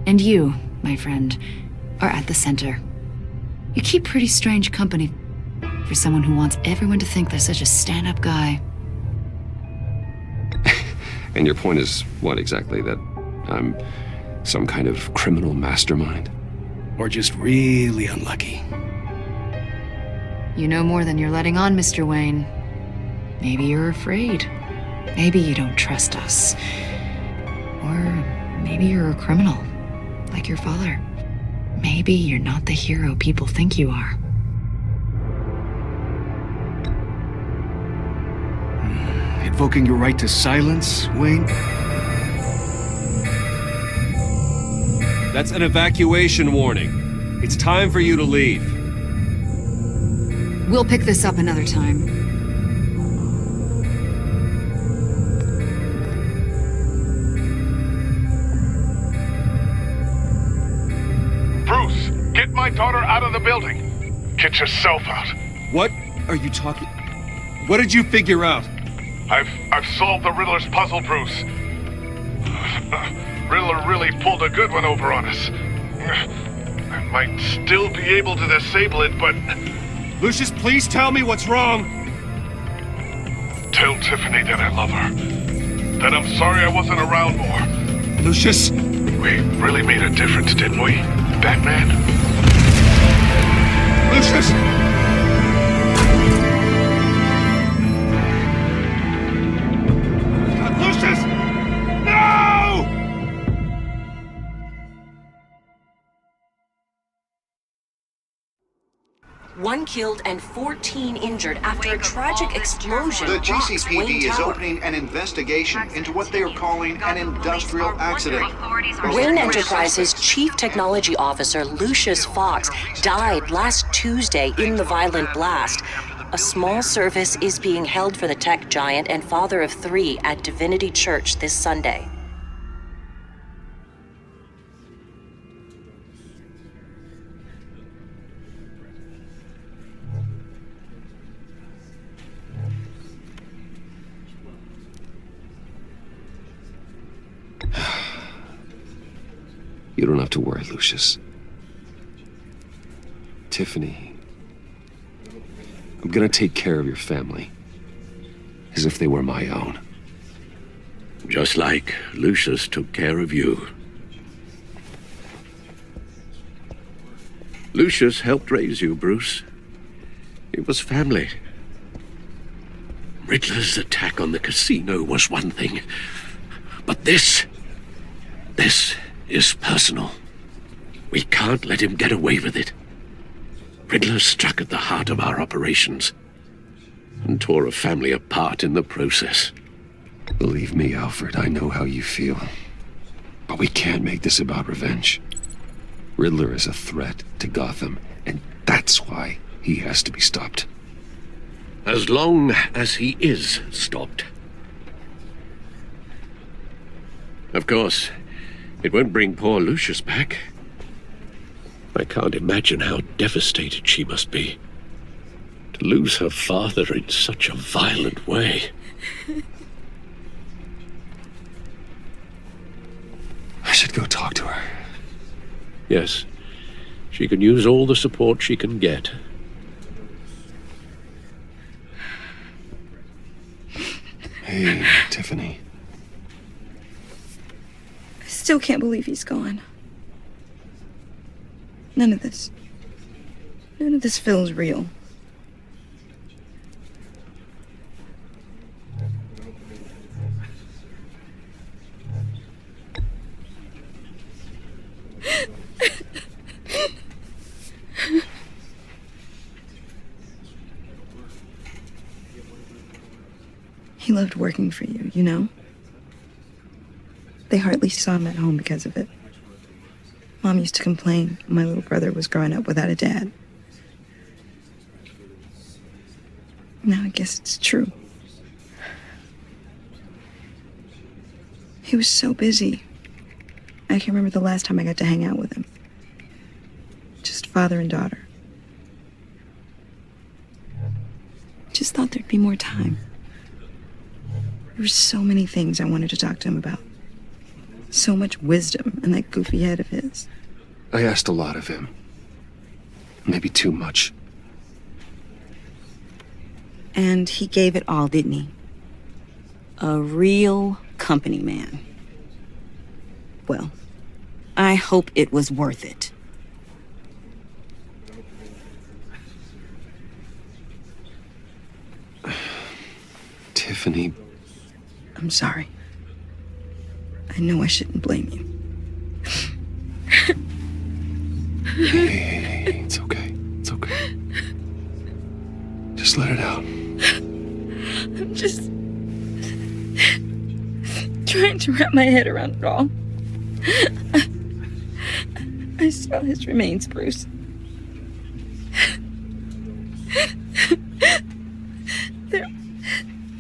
And you, my friend, are at the center. You keep pretty strange company for someone who wants everyone to think they're such a stand-up guy. And your point is what exactly? That I'm some kind of criminal mastermind? Or just really unlucky? You know more than you're letting on, Mr. Wayne. Maybe you're afraid. Maybe you don't trust us. Or maybe you're a criminal, like your father. Maybe you're not the hero people think you are. Invoking your right to silence, Wayne? That's an evacuation warning. It's time for you to leave. We'll pick this up another time. Get my daughter out of the building. Get yourself out. What are you talking? What did you figure out? I've solved the Riddler's puzzle, Bruce. Riddler really pulled a good one over on us. I might still be able to disable it, but... Lucius, please tell me what's wrong. Tell Tiffany that I love her. That I'm sorry I wasn't around more. Lucius? We really made a difference, didn't we, Batman? Lucius! Lucius! No! One killed and 14 injured after a tragic explosion. The rocks GCPD Wayne is Tower. opening an investigation into what they are calling an industrial accident. Wayne Enterprises' Chief Technology Officer Lucius Fox died last Tuesday in the violent blast. A small service is being held for the tech giant and father of 3 at Divinity Church this Sunday. You don't have to worry, Lucius. Tiffany, I'm gonna take care of your family. As if they were my own. Just like Lucius took care of you. Lucius helped raise you, Bruce. It was family. Riddler's attack on the casino was one thing. But this is personal. We can't let him get away with it. Riddler struck at the heart of our operations and tore a family apart in the process. Believe me, Alfred, I know how you feel. But we can't make this about revenge. Riddler is a threat to Gotham, and that's why he has to be stopped. As long as he is stopped. Of course, it won't bring poor Lucius back. I can't imagine how devastated she must be. To lose her father in such a violent way. I should go talk to her. Yes, she can use all the support she can get. Hey, Tiffany. I still can't believe he's gone. None of this feels real. He loved working for you, you know? They hardly saw him at home because of it. Mom used to complain my little brother was growing up without a dad. Now I guess it's true. He was so busy. I can't remember the last time I got to hang out with him. Just father and daughter. Just thought there'd be more time. There were so many things I wanted to talk to him about. So much wisdom in that goofy head of his. I asked a lot of him. Maybe too much. And he gave it all, didn't he? A real company man. Well, I hope it was worth it. Tiffany. I'm sorry. I know I shouldn't blame you. Hey, it's okay. It's okay. Just let it out. I'm just trying to wrap my head around it all. I saw his remains, Bruce.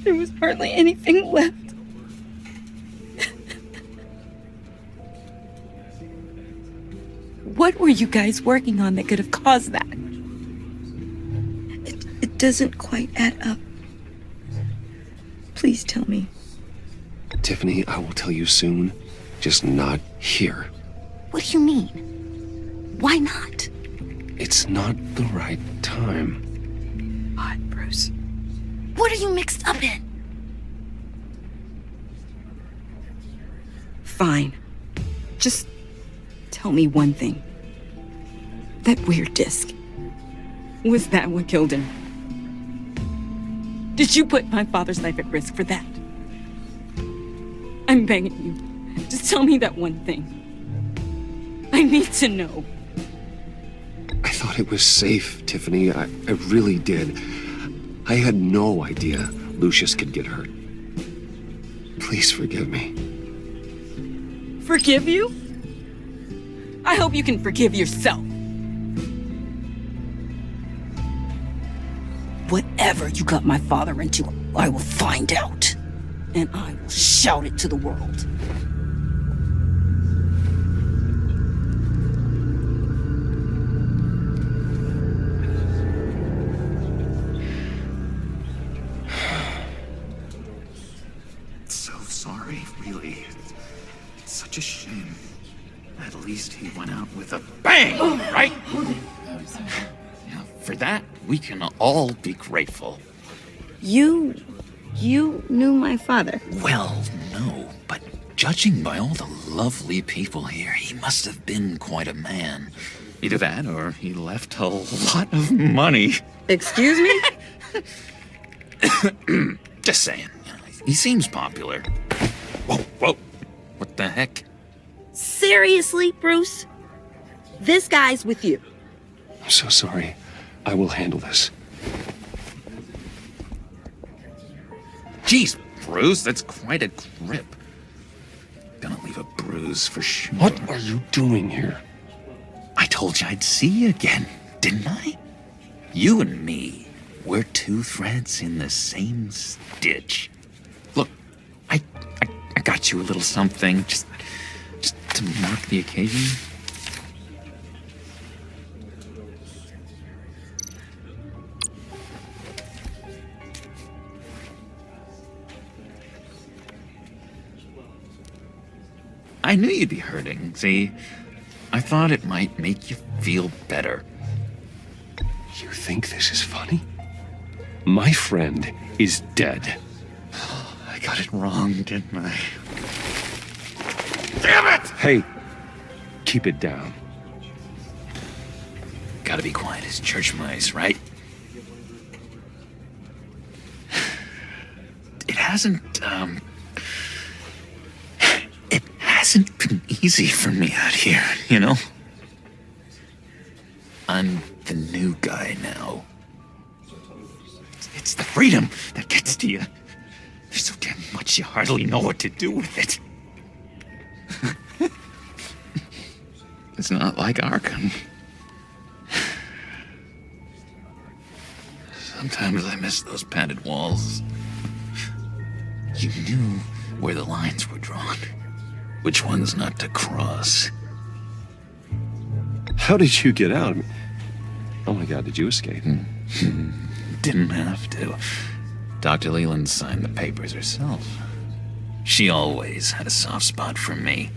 There was hardly anything left. What were you guys working on that could have caused that? It doesn't quite add up. Please tell me. Tiffany, I will tell you soon. Just not here. What do you mean? Why not? It's not the right time. What, Bruce? What are you mixed up in? Fine. Just tell me one thing. That weird disc. Was that what killed him? Did you put my father's life at risk for that? I'm begging you. Just tell me that one thing. I need to know. I thought it was safe, Tiffany. I really did. I had no idea Lucius could get hurt. Please forgive me. Forgive you? I hope you can forgive yourself. Whatever you got my father into, I will find out. And I will shout it to the world. So sorry, really. It's such a shame. At least he went out with a bang, right? Yeah, for that, we can all be grateful. You knew my father? Well, no, but judging by all the lovely people here, he must have been quite a man. Either that, or he left a lot of money. Excuse me? Just saying. He seems popular. Whoa. What the heck? Seriously, Bruce? This guy's with you. I'm so sorry. I will handle this. Jeez, Bruce, that's quite a grip. Gonna leave a bruise for sure. What are you doing here? I told you I'd see you again, didn't I? You and me, we're two threads in the same stitch. Look, I got you a little something, just to mark the occasion. I knew you'd be hurting, see? I thought it might make you feel better. You think this is funny? My friend is dead. I got it wrong, didn't I? Damn it! Hey, keep it down. Gotta be quiet as church mice, right? It hasn't been easy for me out here, you know? I'm the new guy now. It's the freedom that gets to you. There's so damn much you hardly know what to do with it. It's not like Arkham. Sometimes I miss those padded walls. You knew where the lines were drawn. Which ones not to cross. How did you get out? Oh my God, did you escape? Didn't have to. Dr. Leland signed the papers herself. She always had a soft spot for me.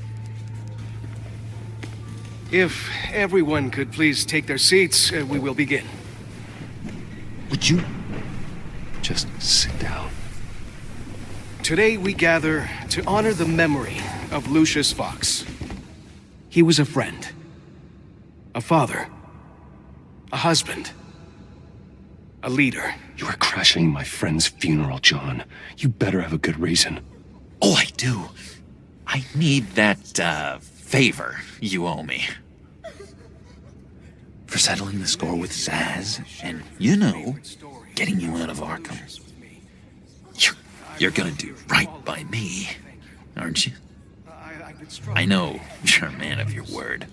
If everyone could please take their seats, we will begin. Would you just sit down? Today we gather to honor the memory of Lucius Fox. He was a friend, a father, a husband, a leader. You are crashing my friend's funeral, John. You better have a good reason. Oh, I do. I need that, favor you owe me. For settling the score with Zaz, and, you know, getting you out of Arkham. You're gonna do right by me, aren't you? I know you're a man of your word.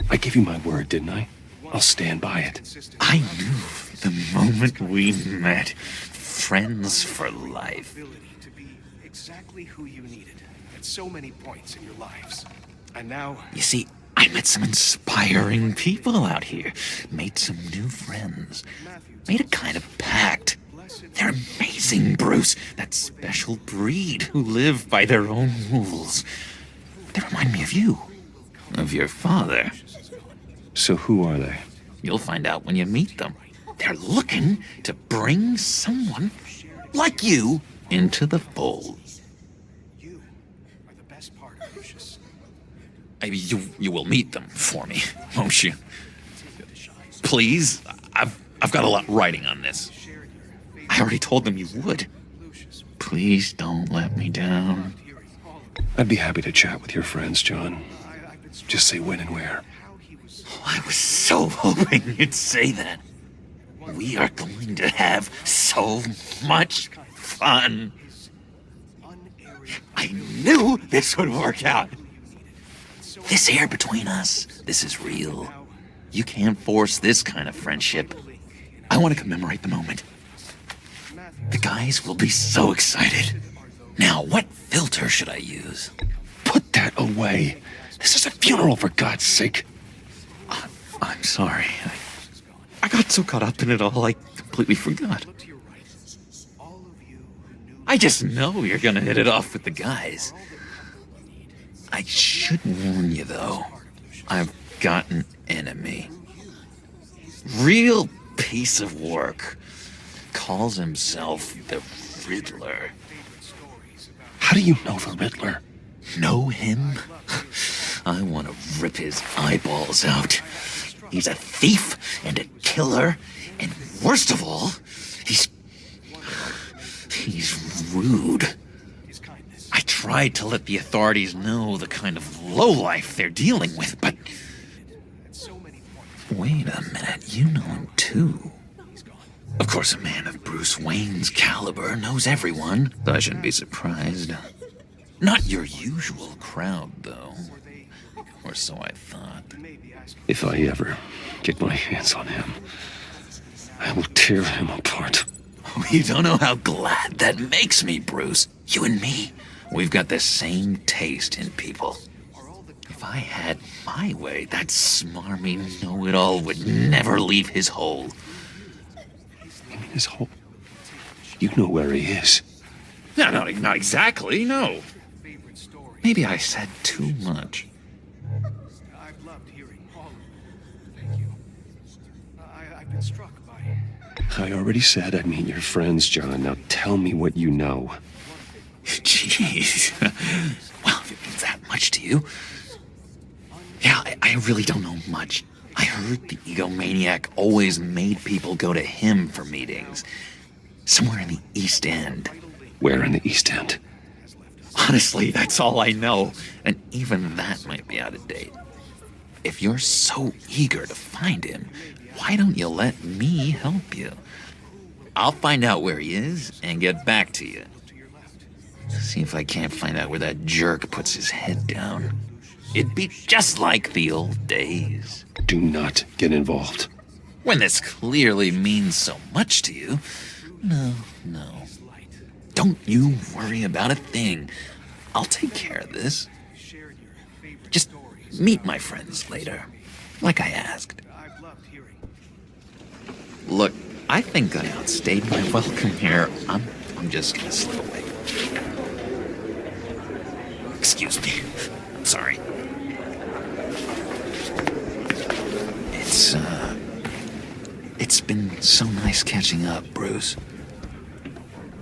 I gave you my word, didn't I? I'll stand by it. I knew the moment we met. Friends for life. To be exactly who you needed at so many points in your lives. And now... You see, I I met some inspiring people out here. Made some new friends. Made a kind of pact. They're amazing, Bruce. That special breed who live by their own rules. They remind me of you. Of your father. So who are they? You'll find out when you meet them. They're looking to bring someone like you into the fold. You are the best part of Lucius. You will meet them for me, won't you? Please, I've got a lot writing on this. I already told them you would. Please don't let me down. I'd be happy to chat with your friends, John. Just say when and where. I was so hoping you'd say that. We are going to have so much fun. I knew this would work out. This air between us, this is real. You can't force this kind of friendship. I want to commemorate the moment. The guys will be so excited. Now, what filter should I use? Put that away. This is a funeral, for God's sake. I'm sorry. I got so caught up in it all, I completely forgot. I just know you're gonna hit it off with the guys. I should warn you, though. I've got an enemy. Real piece of work. Calls himself the Riddler. How do you know the Riddler? Know him? I want to rip his eyeballs out. He's a thief and a killer, and worst of all, he's rude. I tried to let the authorities know the kind of lowlife they're dealing with, but... Wait a minute, you know him too. Of course, a man of Bruce Wayne's caliber knows everyone, so I shouldn't be surprised. Not your usual crowd, though. Or so I thought. If I ever get my hands on him, I will tear him apart. Oh, you don't know how glad that makes me, Bruce. You and me, we've got the same taste in people. If I had my way, that smarmy know-it-all would never leave his hole. You mean his hole? You know where he is. No, not exactly, no. Maybe I said too much. I've loved hearing all of them. Thank you. I've been struck by... I already said I'd meet your friends, John. Now tell me what you know. Jeez. Well, if it means that much to you... Yeah, I really don't know much. I heard the egomaniac always made people go to him for meetings. Somewhere in the East End. Where in the East End? Honestly, that's all I know. And even that might be out of date. If you're so eager to find him, why don't you let me help you? I'll find out where he is and get back to you. See if I can't find out where that jerk puts his head down. It'd be just like the old days. Do not get involved. When this clearly means so much to you. No. Don't you worry about a thing. I'll take care of this. Just meet my friends later, like I asked. Look, I think I outstayed my welcome here. I'm just gonna slip away. Excuse me. I'm sorry. It's been so nice catching up, Bruce.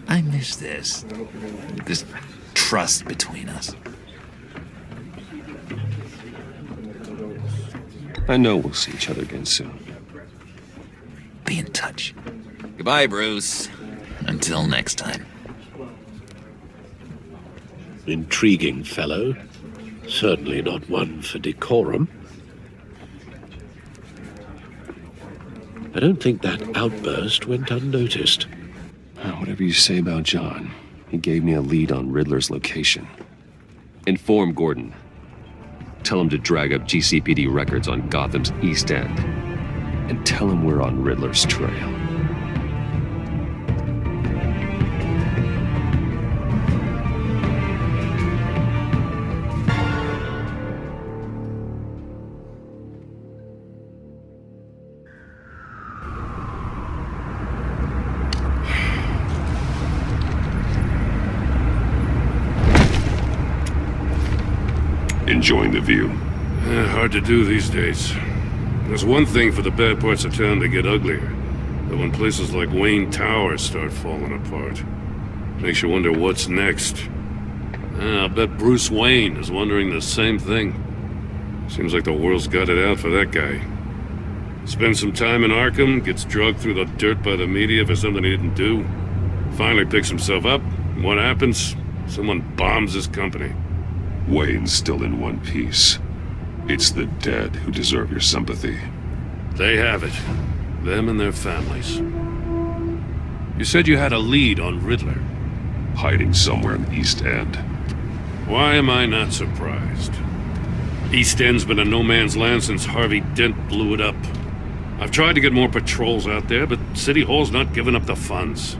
I miss this trust between us. I know we'll see each other again soon. Be in touch. Goodbye, Bruce. Until next time. Intriguing fellow. Certainly not one for decorum. I don't think that outburst went unnoticed. Whatever you say about John, he gave me a lead on Riddler's location. Inform Gordon. Tell him to drag up GCPD records on Gotham's East End. And tell him we're on Riddler's trail. Enjoying the view? Hard to do these days. There's one thing for the bad parts of town to get uglier. But when places like Wayne Tower start falling apart, makes you wonder what's next. I'll bet Bruce Wayne is wondering the same thing. Seems like the world's got it out for that guy. Spends some time in Arkham, gets dragged through the dirt by the media for something he didn't do. Finally picks himself up, and what happens? Someone bombs his company. Wayne's still in one piece. It's the dead who deserve your sympathy. They have it. Them and their families. You said you had a lead on Riddler. Hiding somewhere in the East End. Why am I not surprised? East End's been a no-man's land since Harvey Dent blew it up. I've tried to get more patrols out there, but City Hall's not giving up the funds.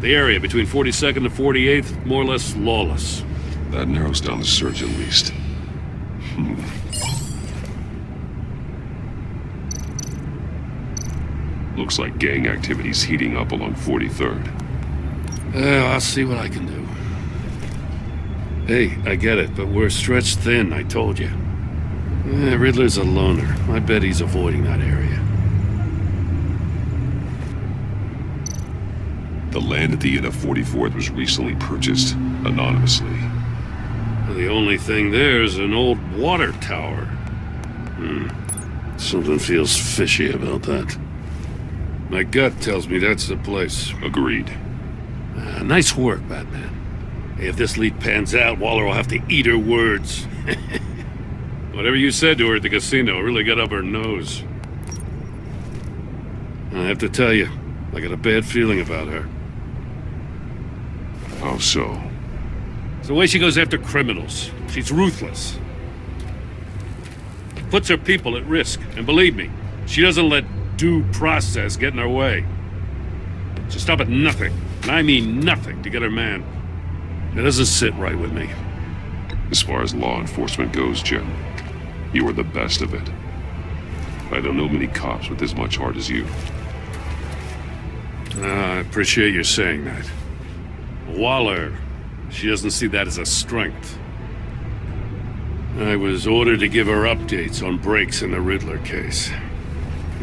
The area between 42nd and 48th, more or less lawless. That narrows down the search at least. Looks like gang activity's heating up along 43rd. I'll see what I can do. Hey, I get it, but we're stretched thin, I told you. Riddler's a loner. I bet he's avoiding that area. The land at the end of 44th was recently purchased, anonymously. The only thing there is an old water tower. Something feels fishy about that. My gut tells me that's the place. Agreed. Nice work, Batman. Hey, if this lead pans out, Waller will have to eat her words. Whatever you said to her at the casino really got up her nose. I have to tell you, I got a bad feeling about her. How so? It's the way she goes after criminals. She's ruthless. Puts her people at risk. And believe me, she doesn't let due process get in her way. She'll stop at nothing, and I mean nothing, to get her man. It doesn't sit right with me. As far as law enforcement goes, Jim, you are the best of it. I don't know many cops with as much heart as you. I appreciate you saying that. Waller, she doesn't see that as a strength. I was ordered to give her updates on breaks in the Riddler case.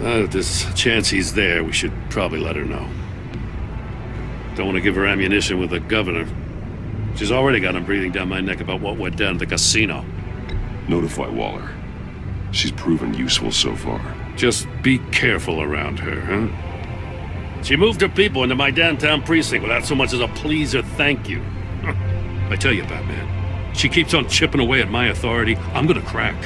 If there's a chance he's there, we should probably let her know. Don't want to give her ammunition with the governor. She's already got him breathing down my neck about what went down at the casino. Notify Waller. She's proven useful so far. Just be careful around her, huh? She moved her people into my downtown precinct without so much as a please or thank you. I tell you, Batman, she keeps on chipping away at my authority. I'm gonna crack.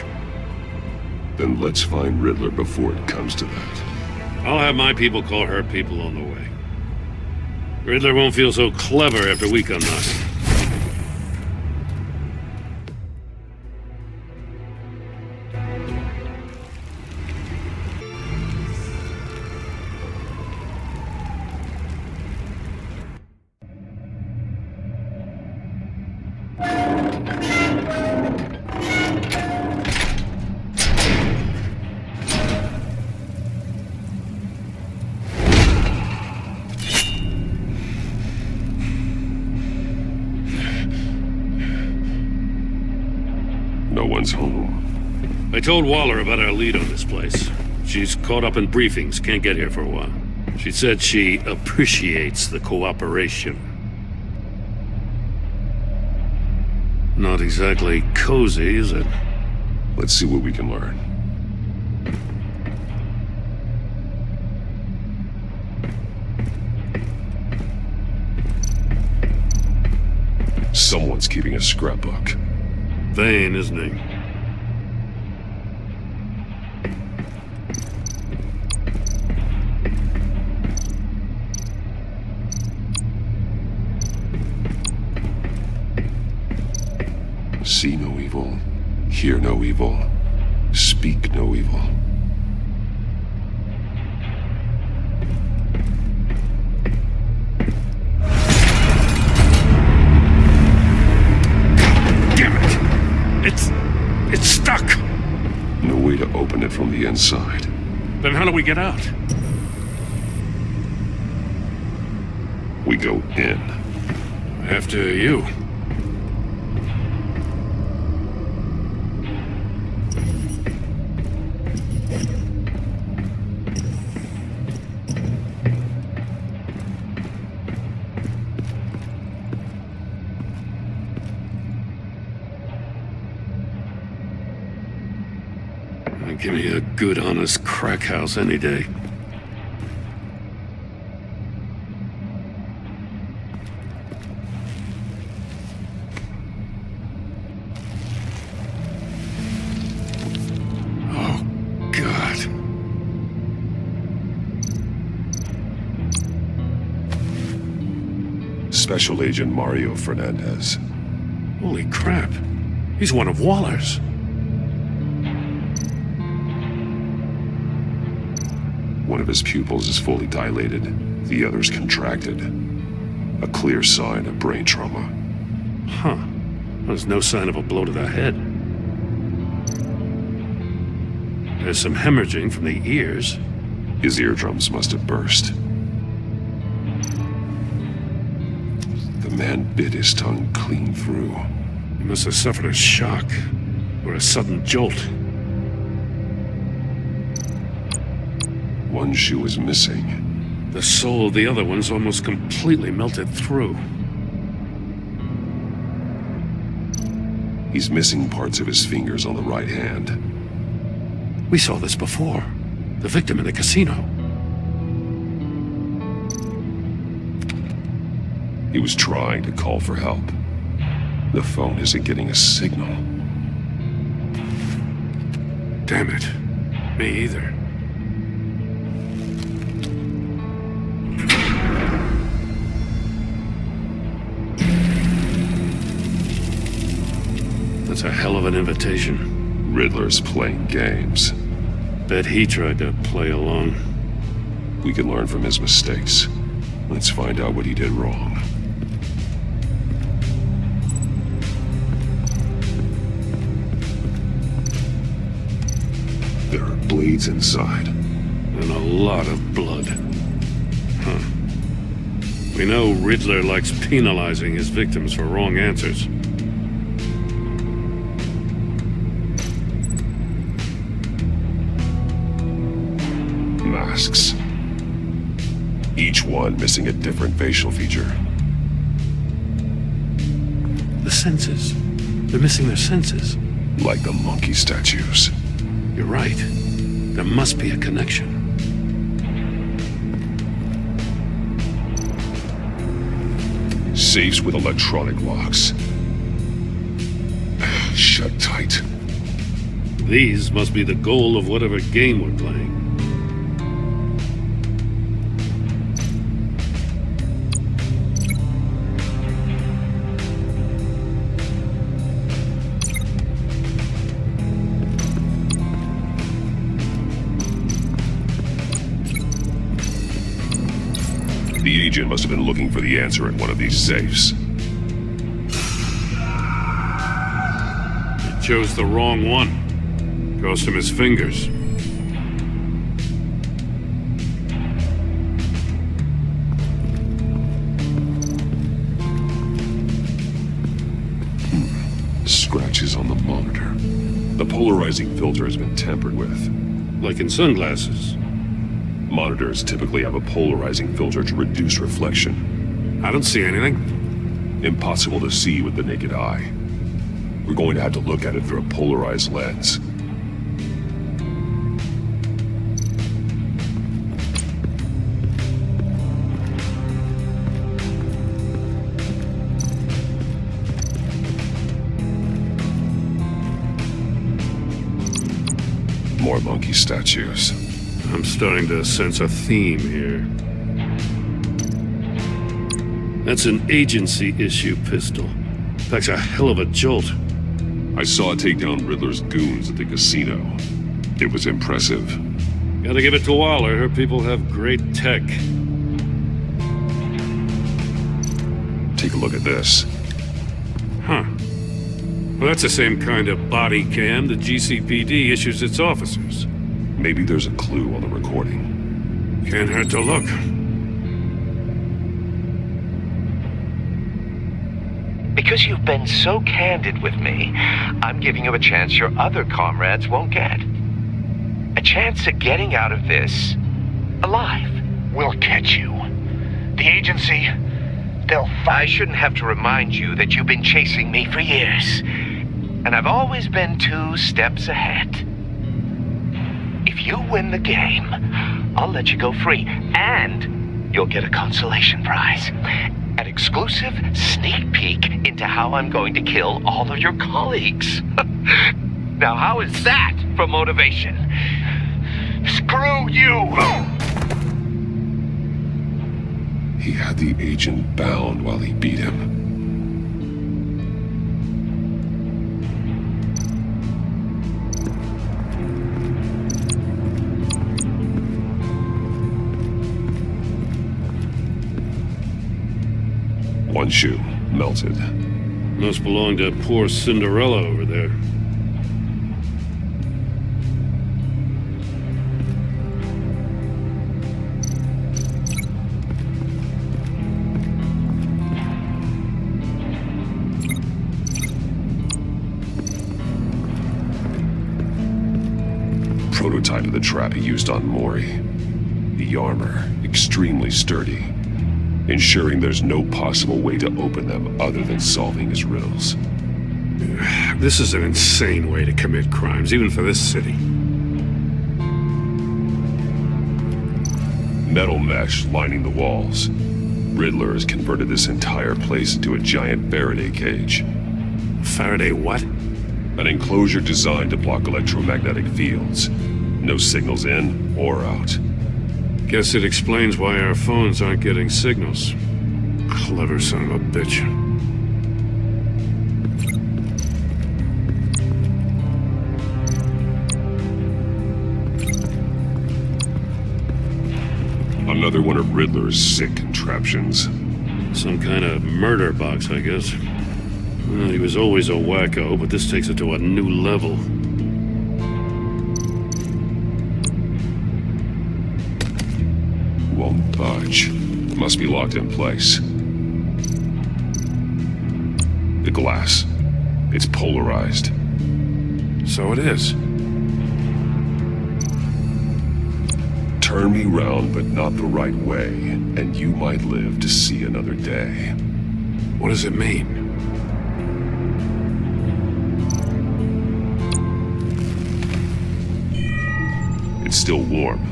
Then let's find Riddler before it comes to that. I'll have my people call her people on the way. Riddler won't feel so clever after we come knocking. No one's home. I told Waller about our lead on this place. She's caught up in briefings, can't get here for a while. She said she appreciates the cooperation. Not exactly cozy, is it? Let's see what we can learn. Someone's keeping a scrapbook. Vain, isn't he? See no evil, hear no evil, speak no evil. It's stuck! No way to open it from the inside. Then how do we get out? We go in. After you. Give me a good, honest crack house any day. Oh, God. Special Agent Mario Fernandez. Holy crap. He's one of Waller's. One of his pupils is fully dilated, the other's contracted. A clear sign of brain trauma. Huh. There's no sign of a blow to the head. There's some hemorrhaging from the ears. His eardrums must have burst. The man bit his tongue clean through. He must have suffered a shock, or a sudden jolt. One shoe is missing. The sole of the other one's almost completely melted through. He's missing parts of his fingers on the right hand. We saw this before. The victim in the casino. He was trying to call for help. The phone isn't getting a signal. Damn it. Me either. That's a hell of an invitation. Riddler's playing games. Bet he tried to play along. We can learn from his mistakes. Let's find out what he did wrong. There are bleeds inside. And a lot of blood. Huh. We know Riddler likes penalizing his victims for wrong answers. Masks. Each one missing a different facial feature. The senses. They're missing their senses. Like the monkey statues. You're right. There must be a connection. Safes with electronic locks. Shut tight. These must be the goal of whatever game we're playing. The agent must have been looking for the answer in one of these safes. He chose the wrong one. Cost him his fingers. Scratches on the monitor. The polarizing filter has been tampered with. Like in sunglasses. Monitors typically have a polarizing filter to reduce reflection. I don't see anything. Impossible to see with the naked eye. We're going to have to look at it through a polarized lens. More monkey statues. I'm starting to sense a theme here. That's an agency issue pistol. That's a hell of a jolt. I saw it take down Riddler's goons at the casino. It was impressive. Gotta give it to Waller. Her people have great tech. Take a look at this. Huh. Well, that's the same kind of body cam the GCPD issues its officers. Maybe there's a clue on the recording. Can't hurt to look. Because you've been so candid with me, I'm giving you a chance your other comrades won't get. A chance at getting out of this alive. We'll catch you. The agency, they'll I shouldn't have to remind you that you've been chasing me for years. And I've always been 2 steps ahead. If you win the game, I'll let you go free, and you'll get a consolation prize. An exclusive sneak peek into how I'm going to kill all of your colleagues. Now, how is that for motivation? Screw you! He had the agent bound while he beat him. One shoe, melted. Must belong to poor Cinderella over there. Prototype of the trap he used on Mori. The armor, extremely sturdy, ensuring there's no possible way to open them other than solving his riddles. This is an insane way to commit crimes, even for this city. Metal mesh lining the walls. Riddler has converted this entire place into a giant Faraday cage. Faraday what? An enclosure designed to block electromagnetic fields. No signals in or out. Guess it explains why our phones aren't getting signals. Clever son of a bitch. Another one of Riddler's sick contraptions. Some kind of murder box, I guess. Well, he was always a wacko, but this takes it to a new level. Won't budge. Must be locked in place. The glass. It's polarized. So it is. Turn me round, but not the right way, and you might live to see another day. What does it mean? It's still warm.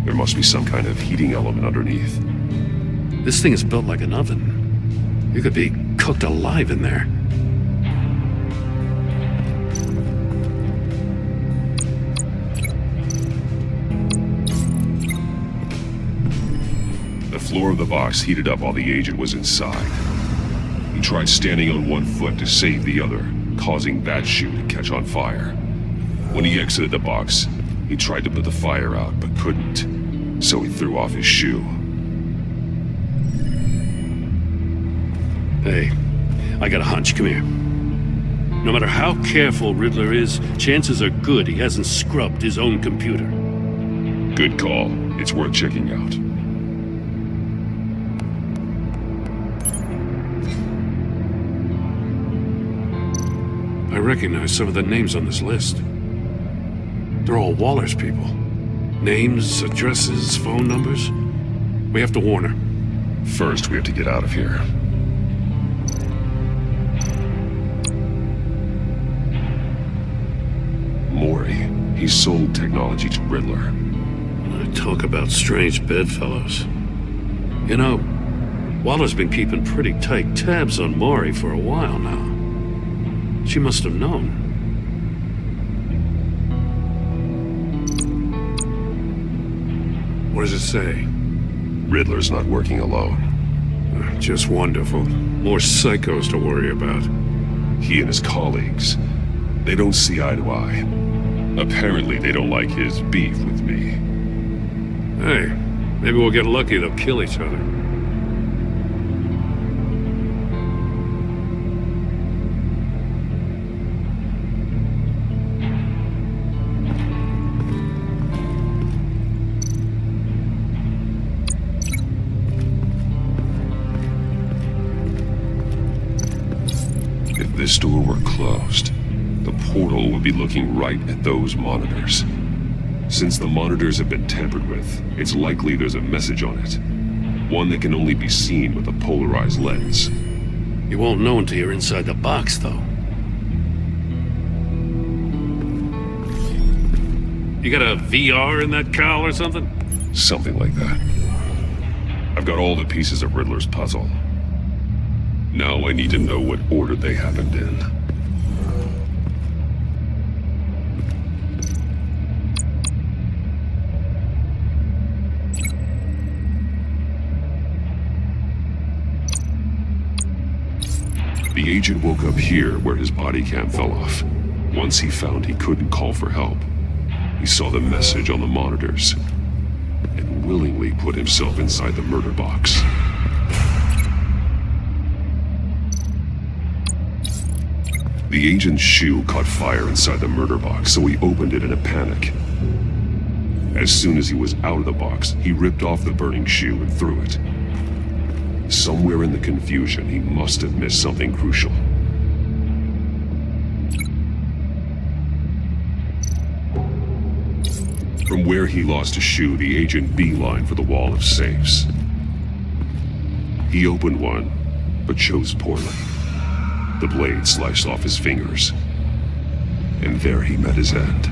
There must be some kind of heating element underneath. This thing is built like an oven. You could be cooked alive in there. The floor of the box heated up while the agent was inside. He tried standing on one foot to save the other, causing that shoe to catch on fire. When he exited the box, he tried to put the fire out, but couldn't, so he threw off his shoe. Hey, I got a hunch. Come here. No matter how careful Riddler is, chances are good he hasn't scrubbed his own computer. Good call. It's worth checking out. I recognize some of the names on this list. They're all Waller's people. Names, addresses, phone numbers. We have to warn her. First, we have to get out of here. Mori. He sold technology to Riddler. Talk about strange bedfellows. You know, Waller's been keeping pretty tight tabs on Mori for a while now. She must have known. What does it say? Riddler's not working alone. Just wonderful. More psychos to worry about. He and his colleagues, they don't see eye to eye. Apparently, they don't like his beef with me. Hey, maybe we'll get lucky they'll kill each other. If this door were closed, the portal would be looking right at those monitors. Since the monitors have been tampered with, it's likely there's a message on it. One that can only be seen with a polarized lens. You won't know until you're inside the box, though. You got a VR in that cowl or something? Something like that. I've got all the pieces of Riddler's puzzle. Now I need to know what order they happened in. The agent woke up here where his body cam fell off. Once he found he couldn't call for help, he saw the message on the monitors and willingly put himself inside the murder box. The agent's shoe caught fire inside the murder box, so he opened it in a panic. As soon as he was out of the box, he ripped off the burning shoe and threw it. Somewhere in the confusion, he must have missed something crucial. From where he lost a shoe, the agent beelined for the wall of safes. He opened one, but chose poorly. The blade sliced off his fingers, and there he met his end.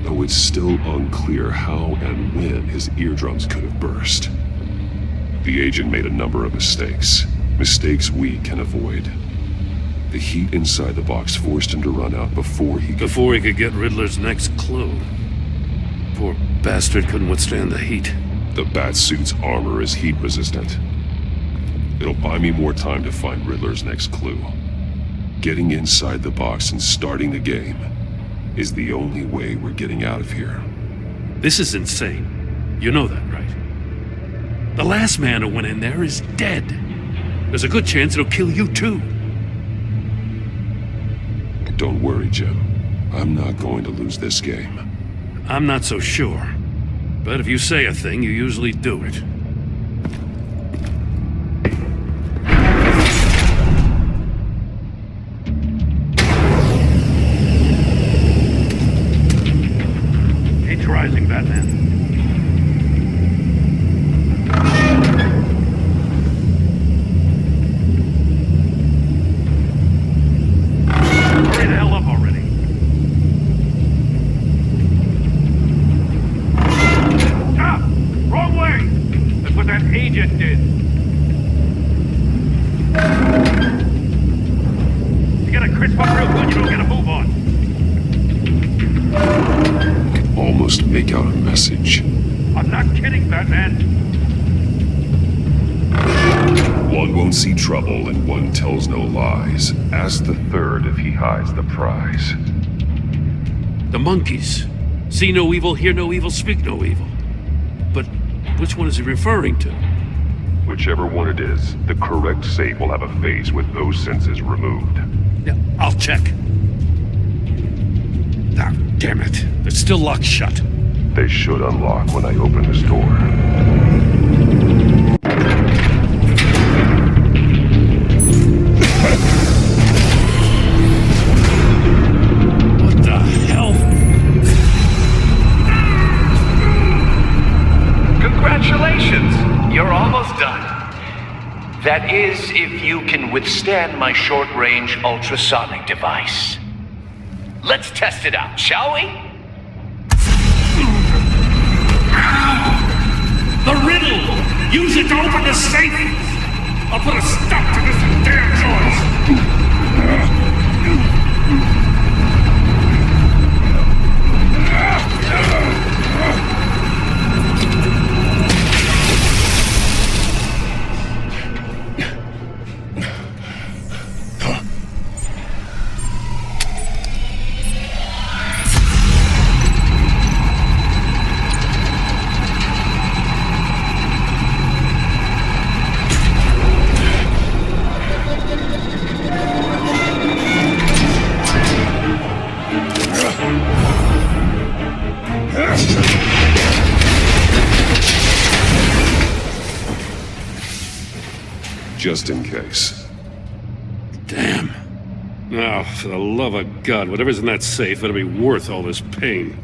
Though it's still unclear how and when his eardrums could have burst. The agent made a number of mistakes we can avoid. The heat inside the box forced him to run out before he could get Riddler's next clue. Poor bastard couldn't withstand the heat. The Batsuit's armor is heat resistant. It'll buy me more time to find Riddler's next clue. Getting inside the box and starting the game is the only way we're getting out of here. This is insane. You know that, right? The last man who went in there is dead. There's a good chance it'll kill you too. Don't worry, Jim. I'm not going to lose this game. I'm not so sure. But if you say a thing, you usually do it. Heat's rising, Batman. Hurry the hell up already. Stop! Wrong way! That's what that agent did. You gotta crisp up real good, you don't get a move on. I can almost make out a message. I'm not kidding, Batman. One won't see trouble and one tells no lies. Ask the third if he hides the prize. The monkeys. See no evil, hear no evil, speak no evil. But which one is he referring to? Whichever one it is, the correct safe will have a face with those senses removed. Yeah, I'll check. Ah, damn it. They're still locked shut. They should unlock when I open this door. What the hell? Congratulations! You're almost done. That is, if you can withstand my short-range ultrasonic device. Let's test it out, shall we? The riddle! Use it to open the safe! I'll put a stop to this damn noise! Just in case. Damn. Oh, for the love of God, whatever's in that safe better be worth all this pain.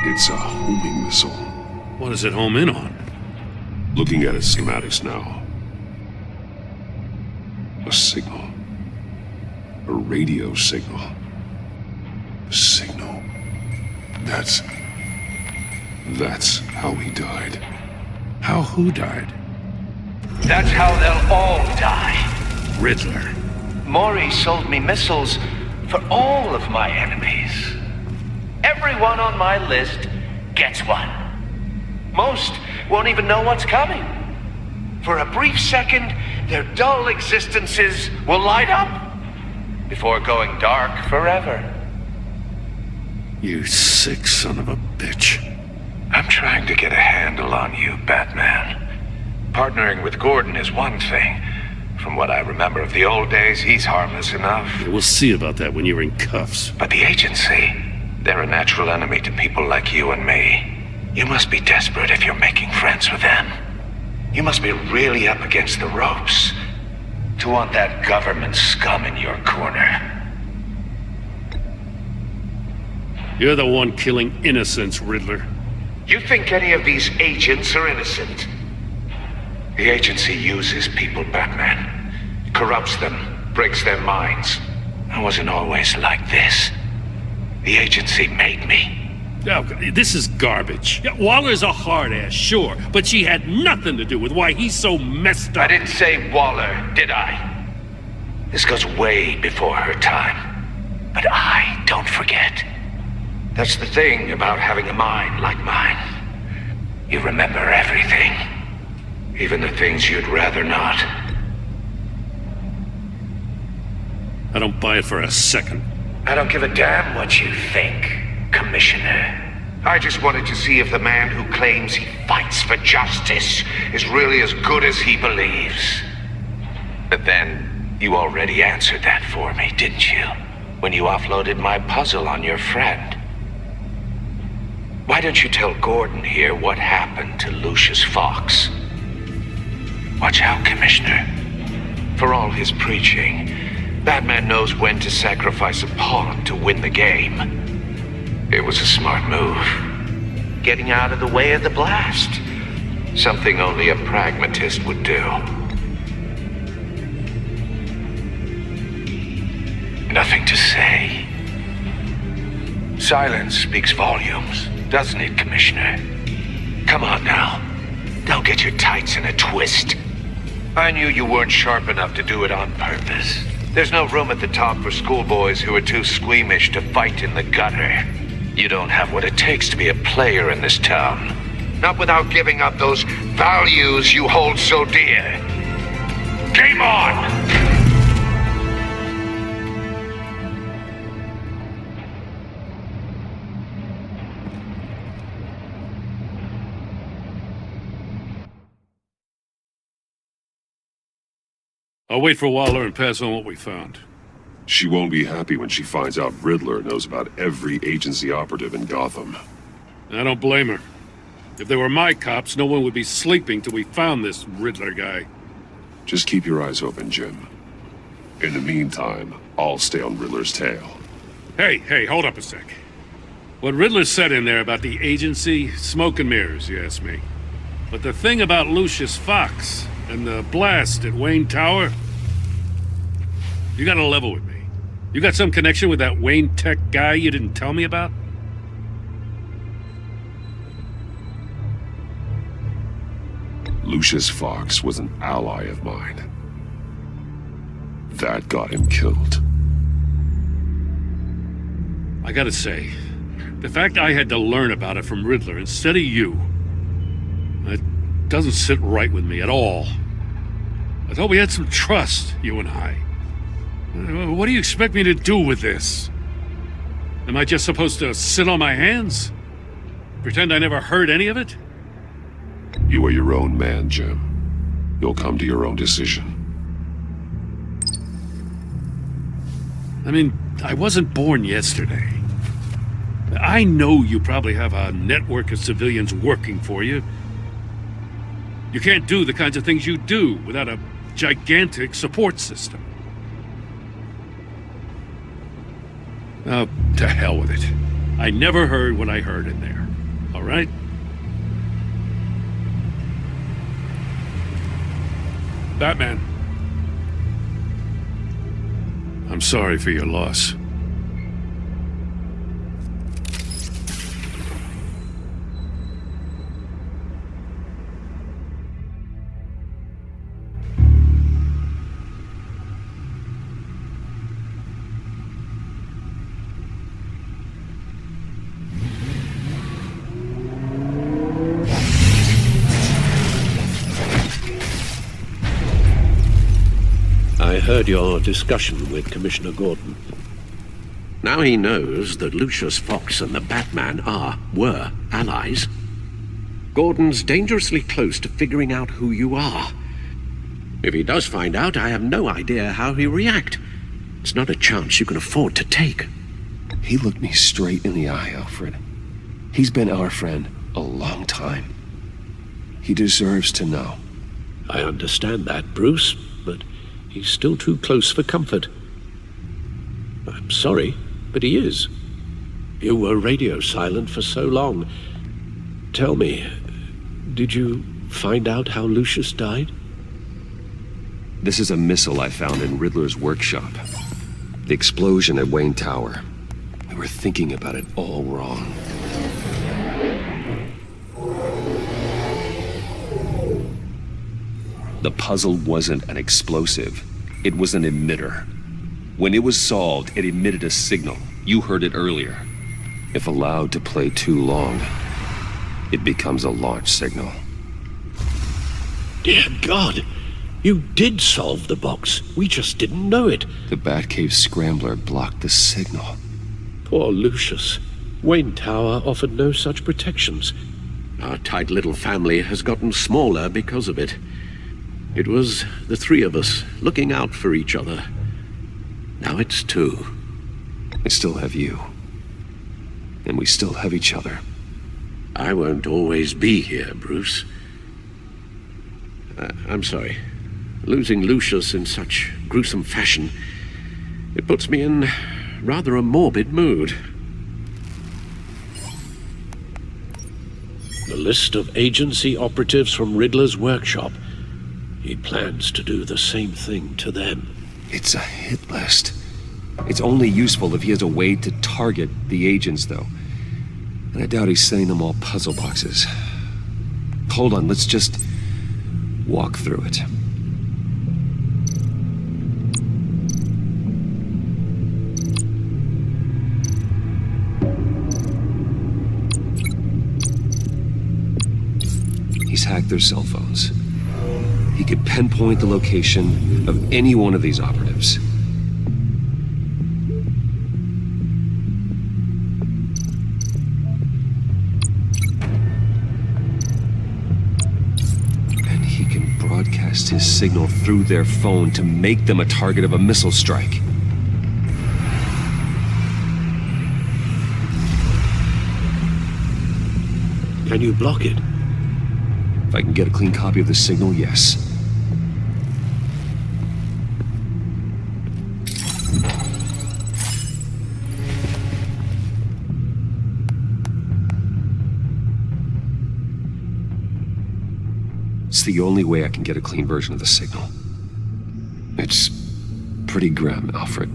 It's a homing missile. What does it home in on? Looking at its schematics now. A signal. A radio signal. A signal. That's how he died. How who died? That's how they'll all die. Riddler. Maury sold me missiles for all of my enemies. Everyone on my list gets one. Most won't even know what's coming. For a brief second, their dull existences will light up before going dark forever. You sick son of a bitch. I'm trying to get a handle on you, Batman. Partnering with Gordon is one thing. From what I remember of the old days, he's harmless enough. Yeah, we'll see about that when you're in cuffs. But the agency, they're a natural enemy to people like you and me. You must be desperate if you're making friends with them. You must be really up against the ropes to want that government scum in your corner. You're the one killing innocents, Riddler. You think any of these agents are innocent? The agency uses people, Batman. Corrupts them, breaks their minds. I wasn't always like this. The agency made me. Oh, this is garbage. Yeah, Waller's a hard ass, sure, but she had nothing to do with why he's so messed up. I didn't say Waller, did I? This goes way before her time. But I don't forget. That's the thing about having a mind like mine. You remember everything. Even the things you'd rather not. I don't buy it for a second. I don't give a damn what you think, Commissioner. I just wanted to see if the man who claims he fights for justice is really as good as he believes. But then, you already answered that for me, didn't you? When you offloaded my puzzle on your friend. Why don't you tell Gordon here what happened to Lucius Fox? Watch out, Commissioner. For all his preaching, Batman knows when to sacrifice a pawn to win the game. It was a smart move. Getting out of the way of the blast. Something only a pragmatist would do. Nothing to say. Silence speaks volumes, doesn't it, Commissioner? Come on now. Don't get your tights in a twist. I knew you weren't sharp enough to do it on purpose. There's no room at the top for schoolboys who are too squeamish to fight in the gutter. You don't have what it takes to be a player in this town. Not without giving up those values you hold so dear. Game on! I'll wait for Waller and pass on what we found. She won't be happy when she finds out Riddler knows about every agency operative in Gotham. I don't blame her. If they were my cops, no one would be sleeping till we found this Riddler guy. Just keep your eyes open, Jim. In the meantime, I'll stay on Riddler's tail. Hey, hold up a sec. What Riddler said in there about the agency, smoke and mirrors, you ask me. But the thing about Lucius Fox and the blast at Wayne Tower, you gotta level with me. You got some connection with that Wayne Tech guy you didn't tell me about? Lucius Fox was an ally of mine. That got him killed. I gotta say, the fact I had to learn about it from Riddler instead of you, it doesn't sit right with me at all. I thought we had some trust, you and I. What do you expect me to do with this? Am I just supposed to sit on my hands? Pretend I never heard any of it? You are your own man, Jim. You'll come to your own decision. I mean, I wasn't born yesterday. I know you probably have a network of civilians working for you. You can't do the kinds of things you do without a gigantic support system. Oh, to hell with it. I never heard what I heard in there. All right? Batman. I'm sorry for your loss. I heard your discussion with Commissioner Gordon. Now he knows that Lucius Fox and the Batman were allies. Gordon's dangerously close to figuring out who you are. If he does find out, I have no idea how he'll react. It's not a chance you can afford to take. He looked me straight in the eye, Alfred. He's been our friend a long time. He deserves to know. I understand that, Bruce, but he's still too close for comfort. I'm sorry, but he is. You were radio silent for so long. Tell me, did you find out how Lucius died? This is a missile I found in Riddler's workshop. The explosion at Wayne Tower. We were thinking about it all wrong. The puzzle wasn't an explosive. It was an emitter. When it was solved, it emitted a signal. You heard it earlier. If allowed to play too long, it becomes a launch signal. Dear God! You did solve the box. We just didn't know it. The Batcave scrambler blocked the signal. Poor Lucius. Wayne Tower offered no such protections. Our tight little family has gotten smaller because of it. It was the three of us looking out for each other. Now it's two. I still have you. And we still have each other. I won't always be here, Bruce. I'm sorry. Losing Lucius in such gruesome fashion, it puts me in rather a morbid mood. The list of agency operatives from Riddler's workshop. He plans to do the same thing to them. It's a hit list. It's only useful if he has a way to target the agents, though. And I doubt he's sending them all puzzle boxes. Hold on, let's just walk through it. He's hacked their cell phones. He could pinpoint the location of any one of these operatives. And he can broadcast his signal through their phone to make them a target of a missile strike. Can you block it? If I can get a clean copy of the signal, yes. It's the only way I can get a clean version of the signal. It's pretty grim, Alfred.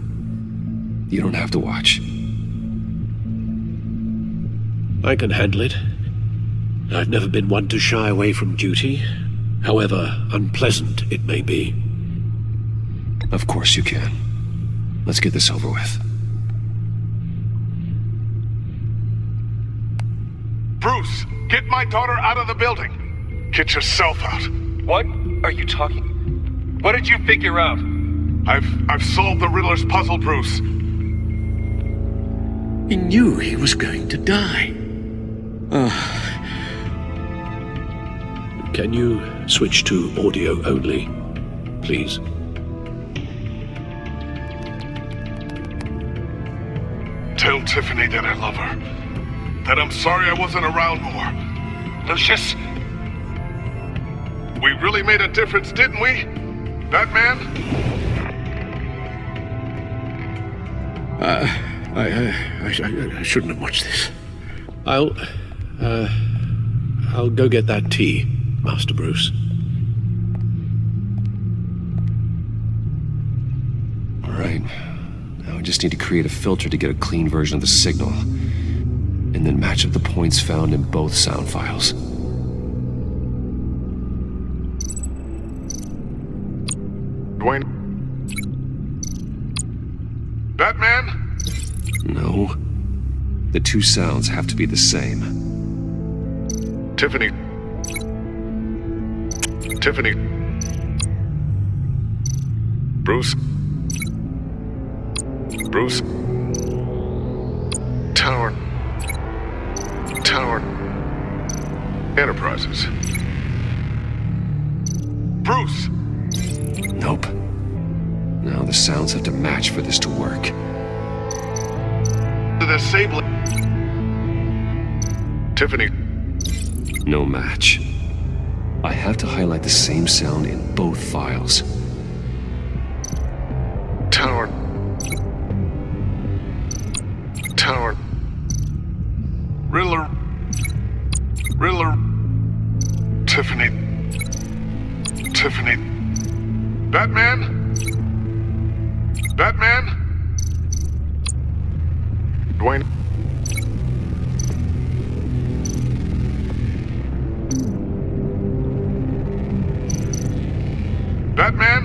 You don't have to watch. I can handle it. I've never been one to shy away from duty, however unpleasant it may be. Of course you can. Let's get this over with. Bruce, get my daughter out of the building. Get yourself out. What are you talking? What did you figure out? I've solved the Riddler's puzzle, Bruce. He knew he was going to die. Can you switch to audio only, please? Tell Tiffany that I love her. That I'm sorry I wasn't around more. Lucius? We really made a difference, didn't we? Batman? I shouldn't have watched this. I'll go get that tea, Master Bruce. All right. Now I just need to create a filter to get a clean version of the signal, and then match up the points found in both sound files. Dwayne? Batman? No. The two sounds have to be the same. Tiffany. Bruce. Tower. Enterprises. Bruce! Nope. Now the sounds have to match for this to work. The disabling. Tiffany. No match. I have to highlight the same sound in both files. Tower. Riddler. Tiffany. Batman? Dwayne? Batman?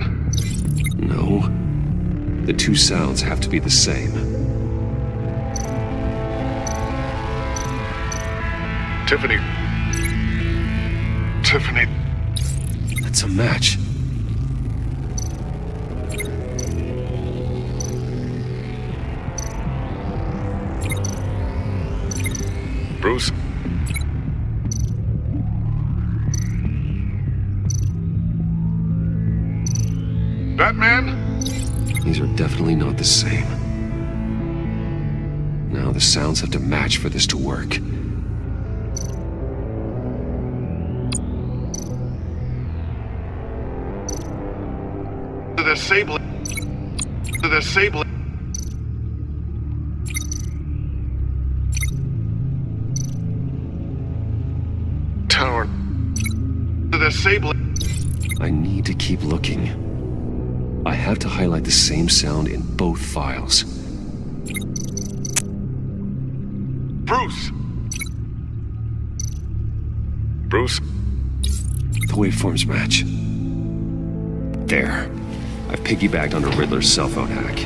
No. The two sounds have to be the same. Tiffany. That's a match. Bruce. Batman? These are definitely not the same. Now the sounds have to match for this to work. The disabling. Tower. The disabling. I need to keep looking. I have to highlight the same sound in both files. Bruce. The waveforms match. There. I've piggybacked onto Riddler's cell phone hack.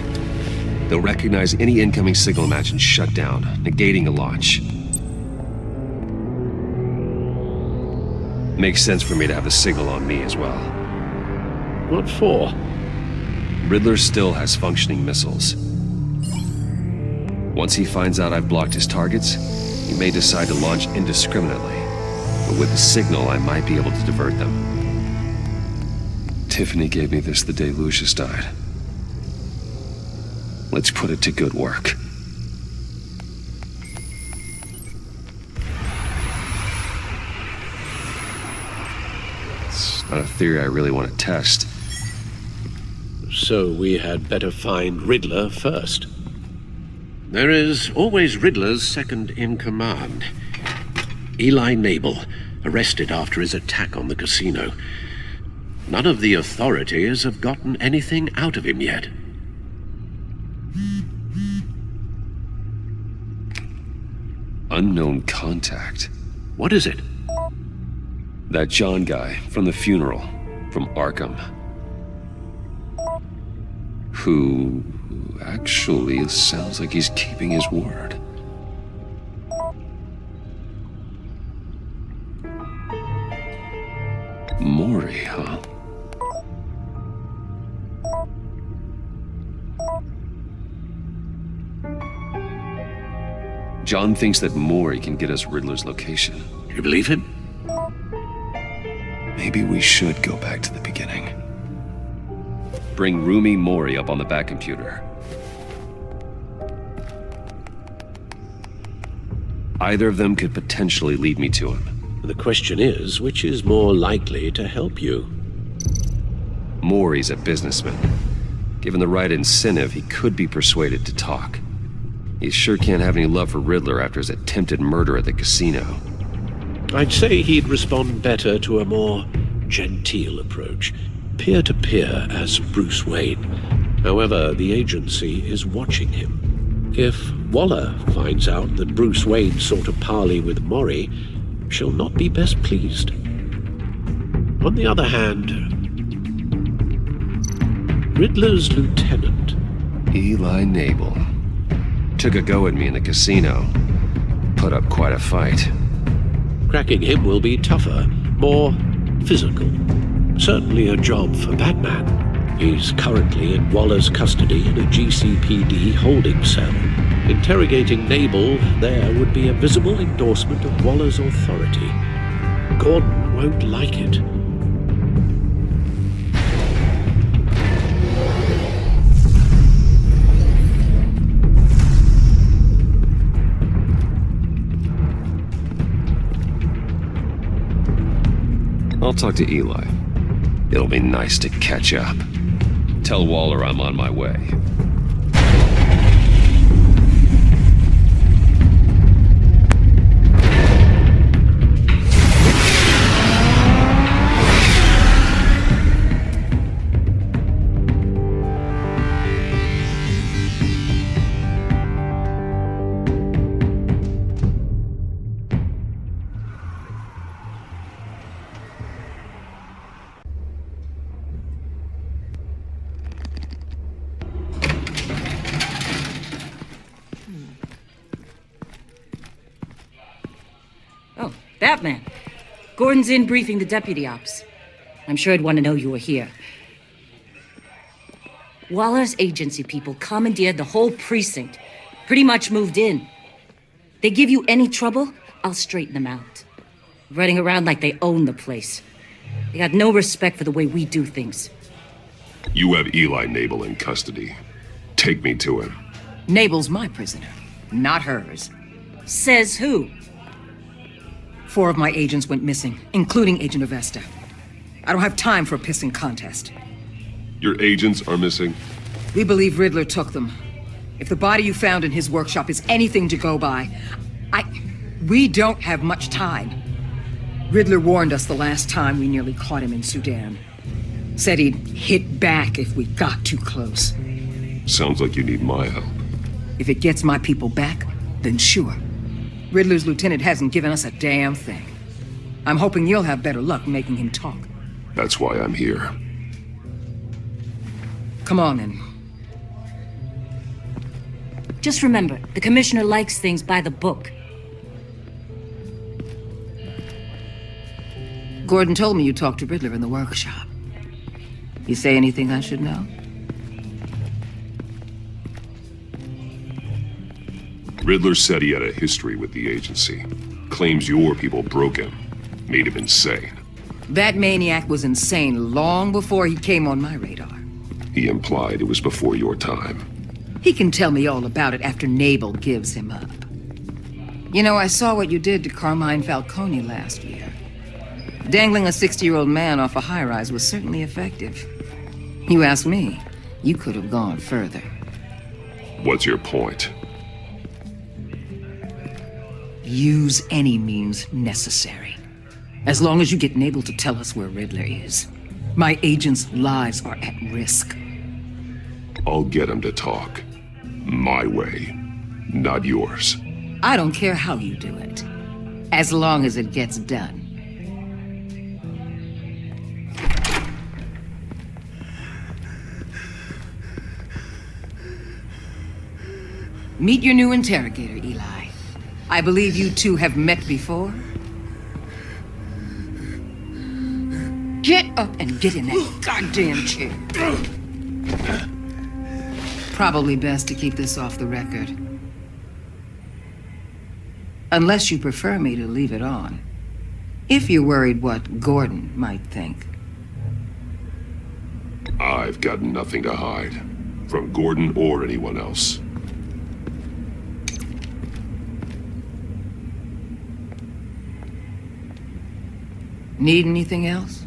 They'll recognize any incoming signal match and shut down, negating a launch. Makes sense for me to have the signal on me as well. What for? Riddler still has functioning missiles. Once he finds out I've blocked his targets, he may decide to launch indiscriminately. But with the signal, I might be able to divert them. Tiffany gave me this the day Lucius died. Let's put it to good work. It's not a theory I really want to test. So we had better find Riddler first. There is always Riddler's second in command. Eli Nabel, arrested after his attack on the casino. None of the authorities have gotten anything out of him yet. Unknown contact. What is it? That John guy from the funeral, from Arkham. Who actually sounds like he's keeping his word. Maury, huh? John thinks that Maury can get us Riddler's location. You believe him? Maybe we should go back to the beginning. Bring Rumi Maury up on the back computer. Either of them could potentially lead me to him. The question is, which is more likely to help you? Maury's a businessman. Given the right incentive, he could be persuaded to talk. He sure can't have any love for Riddler after his attempted murder at the casino. I'd say he'd respond better to a more genteel approach. Peer-to-peer as Bruce Wayne. However, the agency is watching him. If Waller finds out that Bruce Wayne sought a parley with Mori, she'll not be best pleased. On the other hand, Riddler's lieutenant, Eli Nabel, took a go at me in the casino. Put up quite a fight. cracking him will be tougher, more physical. Certainly a job for Batman. He's currently in Waller's custody in a GCPD holding cell. Interrogating Nabel there would be a visible endorsement of Waller's authority. Gordon won't like it. I'll talk to Eli. It'll be nice to catch up. Tell Waller I'm on my way. Batman. Gordon's in briefing the deputy ops. I'm sure I'd want to know you were here. Waller's agency people commandeered the whole precinct. Pretty much moved in. They give you any trouble, I'll straighten them out. Running around like they own the place. They got no respect for the way we do things. You have Eli Nabel in custody. Take me to him. Nabel's my prisoner, not hers. Says who? 4 of my agents went missing, including Agent Avesta. I don't have time for a pissing contest. Your agents are missing? We believe Riddler took them. If the body you found in his workshop is anything to go by, we don't have much time. Riddler warned us the last time we nearly caught him in Sudan. Said he'd hit back if we got too close. Sounds like you need my help. If it gets my people back, then sure. Riddler's lieutenant hasn't given us a damn thing. I'm hoping you'll have better luck making him talk. That's why I'm here. Come on, then. Just remember, the commissioner likes things by the book. Gordon told me you talked to Riddler in the workshop. You say anything I should know? Riddler said he had a history with the agency. Claims your people broke him. Made him insane. That maniac was insane long before he came on my radar. He implied it was before your time. He can tell me all about it after Nabel gives him up. You know, I saw what you did to Carmine Falcone last year. Dangling a 60-year-old man off a high-rise was certainly effective. You ask me, you could have gone further. What's your point? Use any means necessary. As long as you get Nabel to tell us where Riddler is. My agents' lives are at risk. I'll get him to talk. My way, not yours. I don't care how you do it. As long as it gets done. Meet your new interrogator, Eli. I believe you two have met before. Get up and get in that goddamn chair. Probably best to keep this off the record. Unless you prefer me to leave it on. If you're worried what Gordon might think. I've got nothing to hide. From Gordon or anyone else. Need anything else?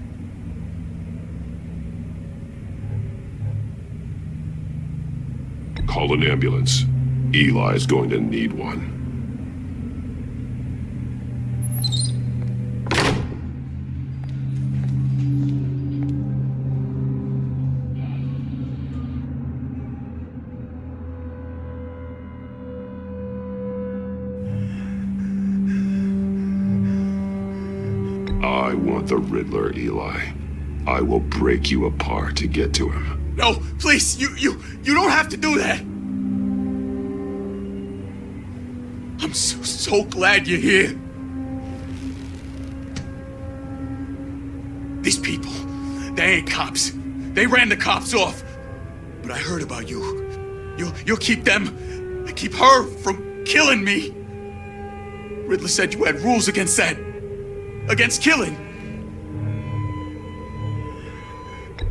Call an ambulance. Eli's going to need one. I want the Riddler, Eli. I will break you apart to get to him. No, please, you don't have to do that. I'm so glad you're here. These people, they ain't cops. They ran the cops off. But I heard about you. You'll keep them, keep her from killing me. Riddler said you had rules against that. Against killing.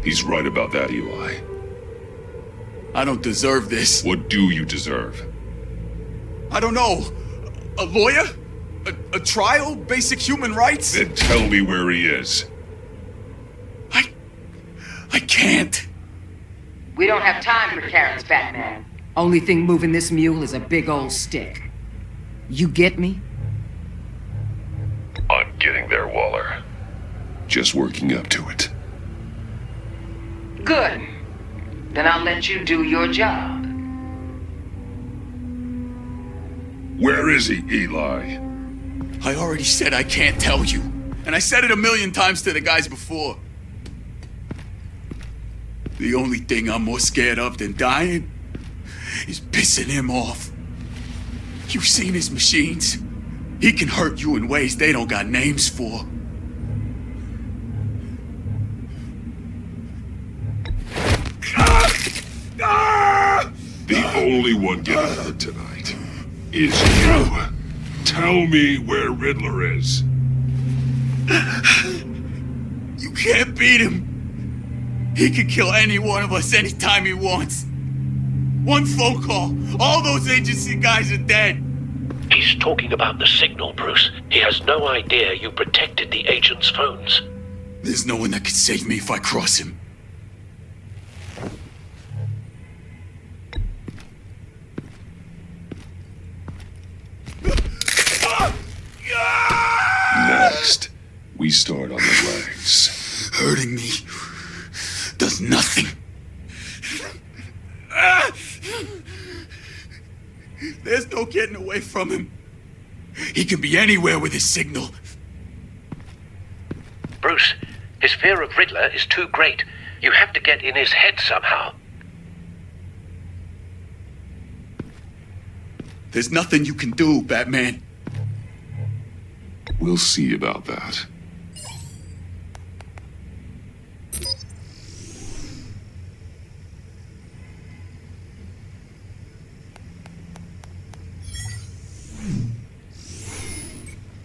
He's right about that, Eli. I don't deserve this. What do you deserve? I don't know. A lawyer? A trial? Basic human rights? Then tell me where he is. I can't. We don't have time for carrots, Batman. Only thing moving this mule is a big old stick. You get me? I'm getting there, Waller. Just working up to it. Good. Then I'll let you do your job. Where is he, Eli? I already said I can't tell you. And I said it 1,000,000 times to the guys before. The only thing I'm more scared of than dying is pissing him off. You've seen his machines. He can hurt you in ways they don't got names for. The only one getting hurt tonight is you. Tell me where Riddler is. You can't beat him. He can kill any one of us anytime he wants. One phone call, all those agency guys are dead. He's talking about the signal, Bruce. He has no idea you protected the agent's phones. There's no one that can save me if I cross him. Next, we start on the legs. Hurting me does nothing. There's no getting away from him. He can be anywhere with his signal. Bruce, his fear of Riddler is too great. You have to get in his head somehow. There's nothing you can do, Batman. We'll see about that.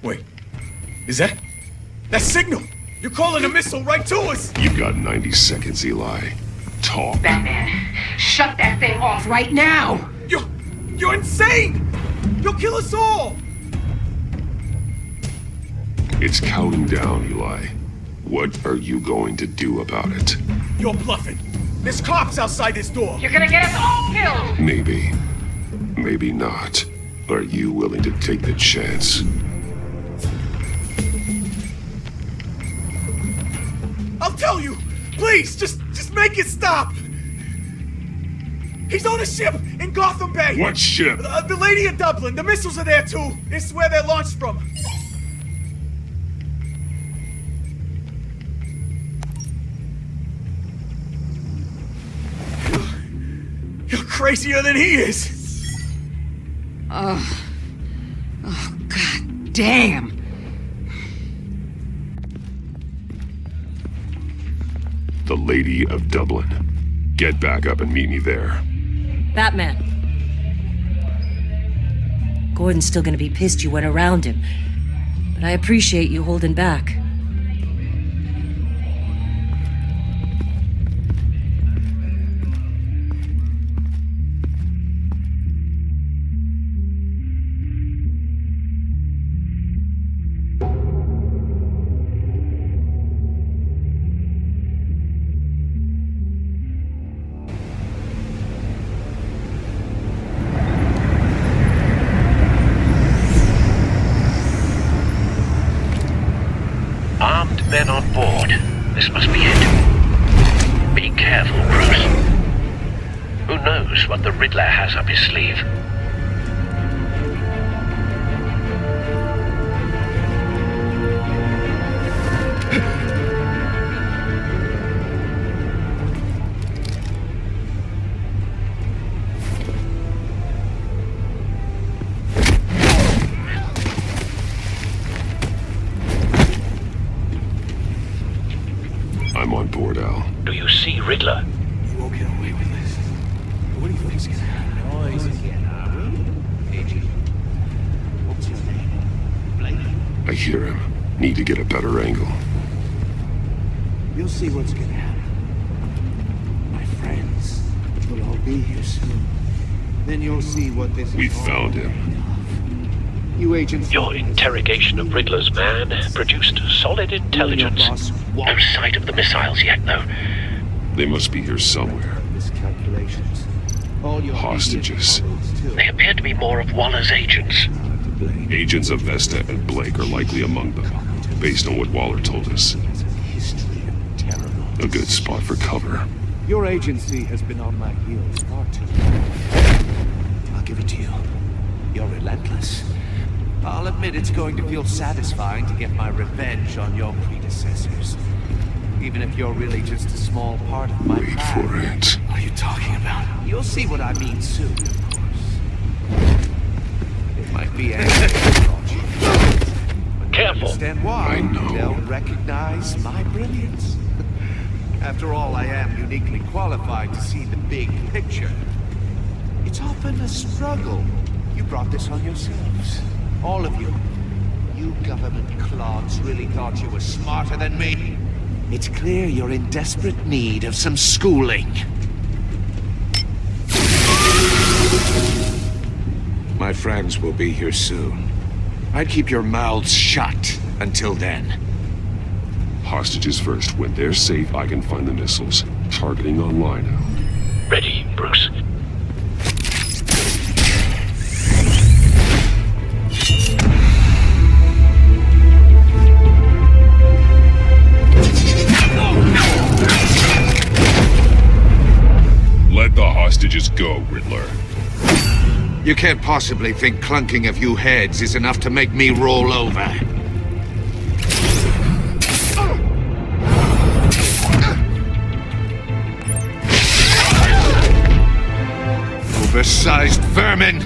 Wait, is that signal? You're calling a missile right to us! You've got 90 seconds, Eli. Talk. Batman, shut that thing off right now! You're insane! You'll kill us all! It's counting down, Eli. What are you going to do about it? You're bluffing. There's cops outside this door. You're gonna get us all killed! Maybe. Maybe not. Are you willing to take the chance? I'll tell you! Please, just make it stop! He's on a ship in Gotham Bay! What ship? The Lady of Dublin. The missiles are there too. This is where they're launched from. You're crazier than he is! Oh, God damn! The Lady of Dublin. Get back up and meet me there. Batman. Gordon's still gonna be pissed you went around him, but I appreciate you holding back. Men on board. This must be it. Be careful, Bruce. Who knows what the Riddler has up his sleeve? hear him. Need to get a better angle. You'll see what's gonna happen. My friends will all be here soon. Then you'll see what this We is all found him. You agents... Your interrogation of Riddler's man produced solid intelligence. No sight of the missiles yet, though. They must be here somewhere. Miscalculations. All your Hostages. They appear to be more of Waller's agents. Agents of Vesta and Blake are likely among them, based on what Waller told us. A good spot for cover. Your agency has been on my heels far too long. I'll give it to you. You're relentless. I'll admit it's going to feel satisfying to get my revenge on your predecessors. Even if you're really just a small part of my Wait plan. for it. What are you talking about? You'll see what I mean soon, of course. It might be Careful. Understand why? I know. They'll recognize my brilliance. After all, I am uniquely qualified to see the big picture. It's often a struggle. You brought this on yourselves. All of you. You government clods really thought you were smarter than me. It's clear you're in desperate need of some schooling. My friends will be here soon. I'd keep your mouths shut until then. Hostages first. When they're safe, I can find the missiles. Targeting online now. Ready, Bruce. Let the hostages go, Riddler. You can't possibly think clunking a few heads is enough to make me roll over. Oversized vermin!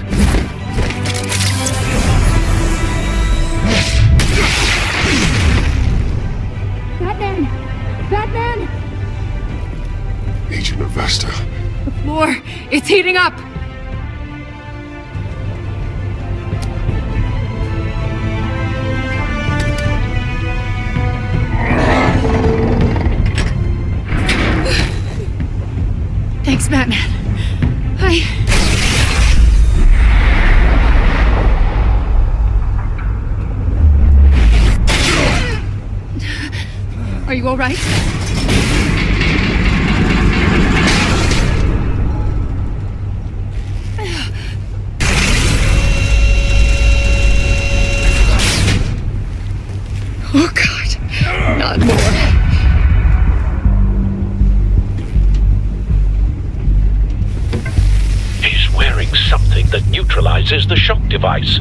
Batman! Batman! Agent of Vesta. The floor, it's heating up! Thanks, Batman. Are you all right? Oh, God. Not more. He's wearing something that neutralizes the shock device.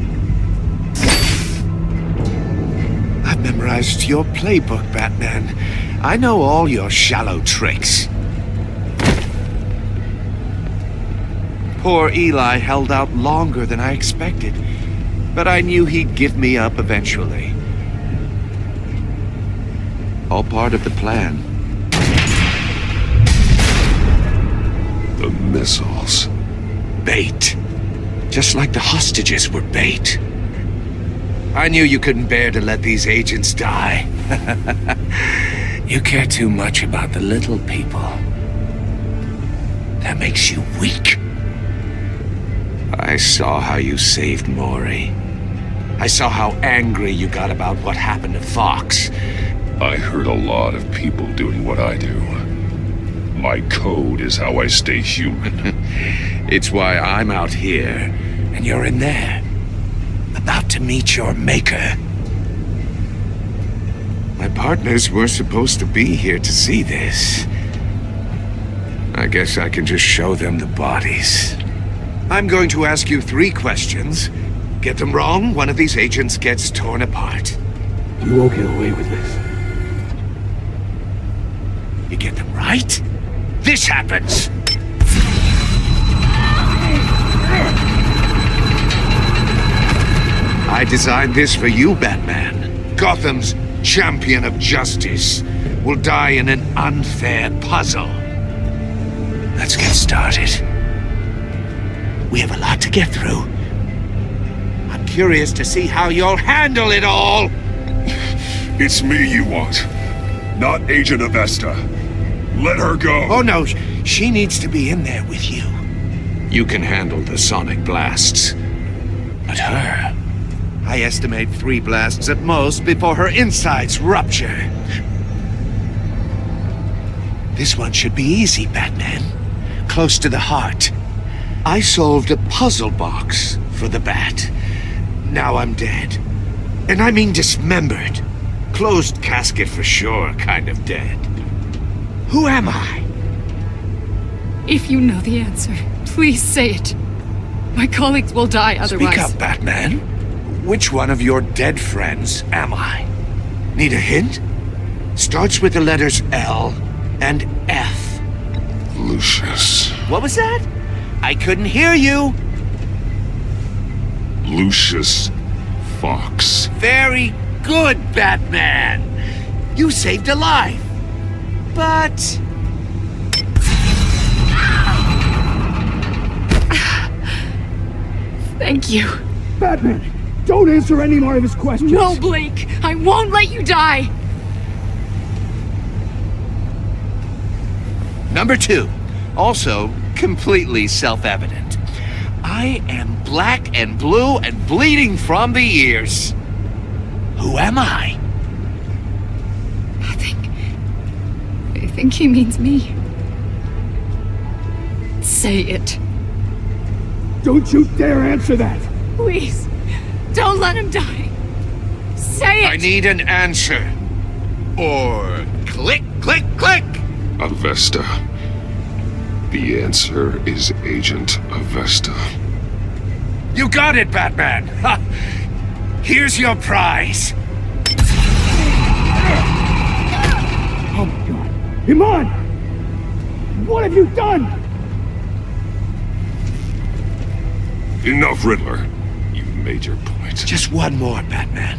I've memorized your playbook, Batman. I know all your shallow tricks. Poor Eli held out longer than I expected, but I knew he'd give me up eventually. All part of the plan. The missiles. Bait. Just like the hostages were bait. I knew you couldn't bear to let these agents die. You care too much about the little people. That makes you weak. I saw how you saved Maury. I saw how angry you got about what happened to Fox. I heard a lot of people doing what I do. My code is how I stay human. It's why I'm out here, and you're in there. About to meet your maker. My partners were supposed to be here to see this. I guess I can just show them the bodies. I'm going to ask you 3 questions. Get them wrong, one of these agents gets torn apart. You won't get away with this. You get them right, this happens! I designed this for you, Batman. Gotham's champion of justice will die in an unfair puzzle. Let's get started. We have a lot to get through. I'm curious to see how you'll handle it all! It's me you want, not Agent Avesta. Let her go. Oh no, she needs to be in there with you. You can handle the sonic blasts. But her, I estimate 3 blasts at most before her insides rupture. This one should be easy, Batman. Close to the heart. I solved a puzzle box for the Bat. Now I'm dead. And I mean dismembered. Closed casket for sure, kind of dead. Who am I? If you know the answer, please say it. My colleagues will die otherwise. Speak up, Batman. Which one of your dead friends am I? Need a hint? Starts with the letters L and F. Lucius. What was that? I couldn't hear you. Lucius Fox. Very good, Batman. You saved a life. But... Thank you. Batman, don't answer any more of his questions. No, Blake. I won't let you die. Number 2. Also completely self-evident. I am black and blue and bleeding from the ears. Who am I? I think he means me. Say it. Don't you dare answer that! Please, don't let him die. Say it! I need an answer. Or click, click, click! Avesta. The answer is Agent Avesta. You got it, Batman! Ha. Here's your prize. Oh my god. Iman! What have you done? Enough, Riddler. You've made your point. Just one more, Batman.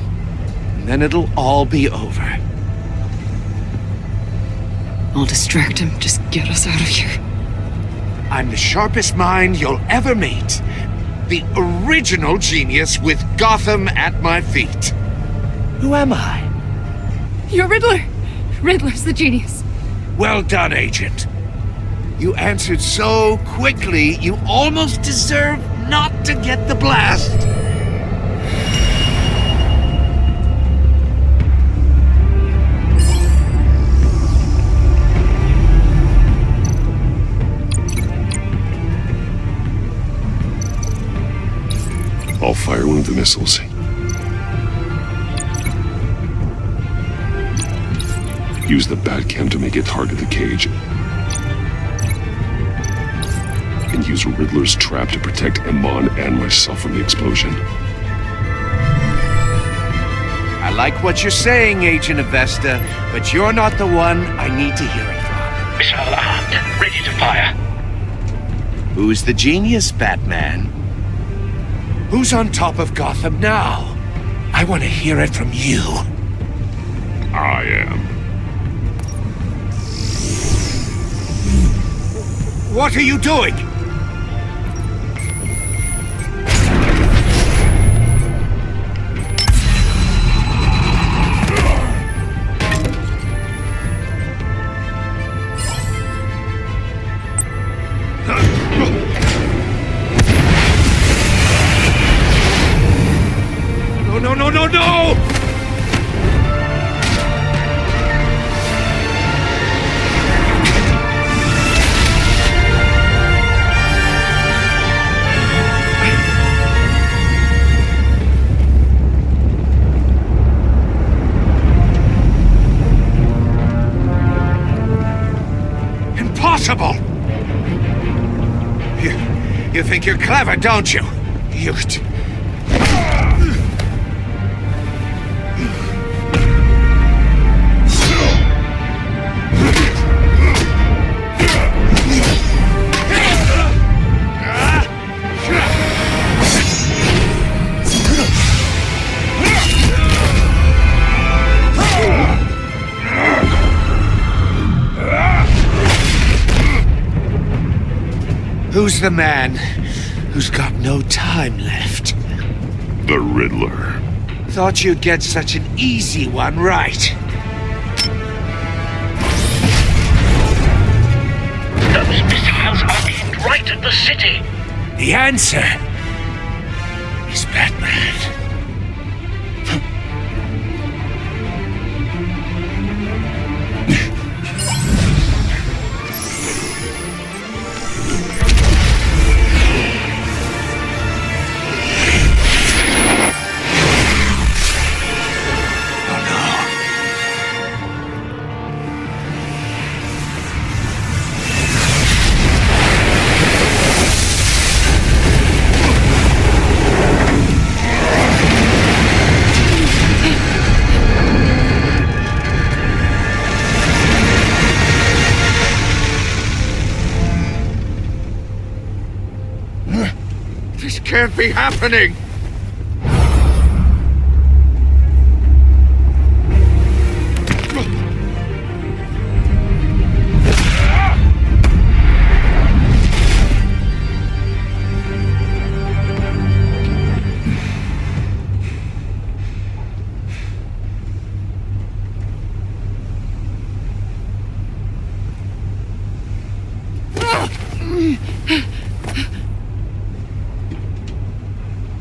And then it'll all be over. I'll distract him. Just get us out of here. I'm the sharpest mind you'll ever meet. The original genius with Gotham at my feet. Who am I? You're Riddler. Riddler's the genius. Well done, Agent. You answered so quickly, you almost deserve not to get the blast. I'll fire one of the missiles. Use the Batcam to make it target the cage. And use Riddler's trap to protect Iman and myself from the explosion. I like what you're saying, Agent Avesta, but you're not the one I need to hear it from. Missile armed, ready to fire. Who's the genius, Batman? Who's on top of Gotham now? I want to hear it from you. I am. What are you doing? No! Impossible! You think you're clever, don't you? Who's the man who's got no time left? The Riddler. Thought you'd get such an easy one right. Those missiles are aimed right at the city. The answer is Batman. This can't be happening!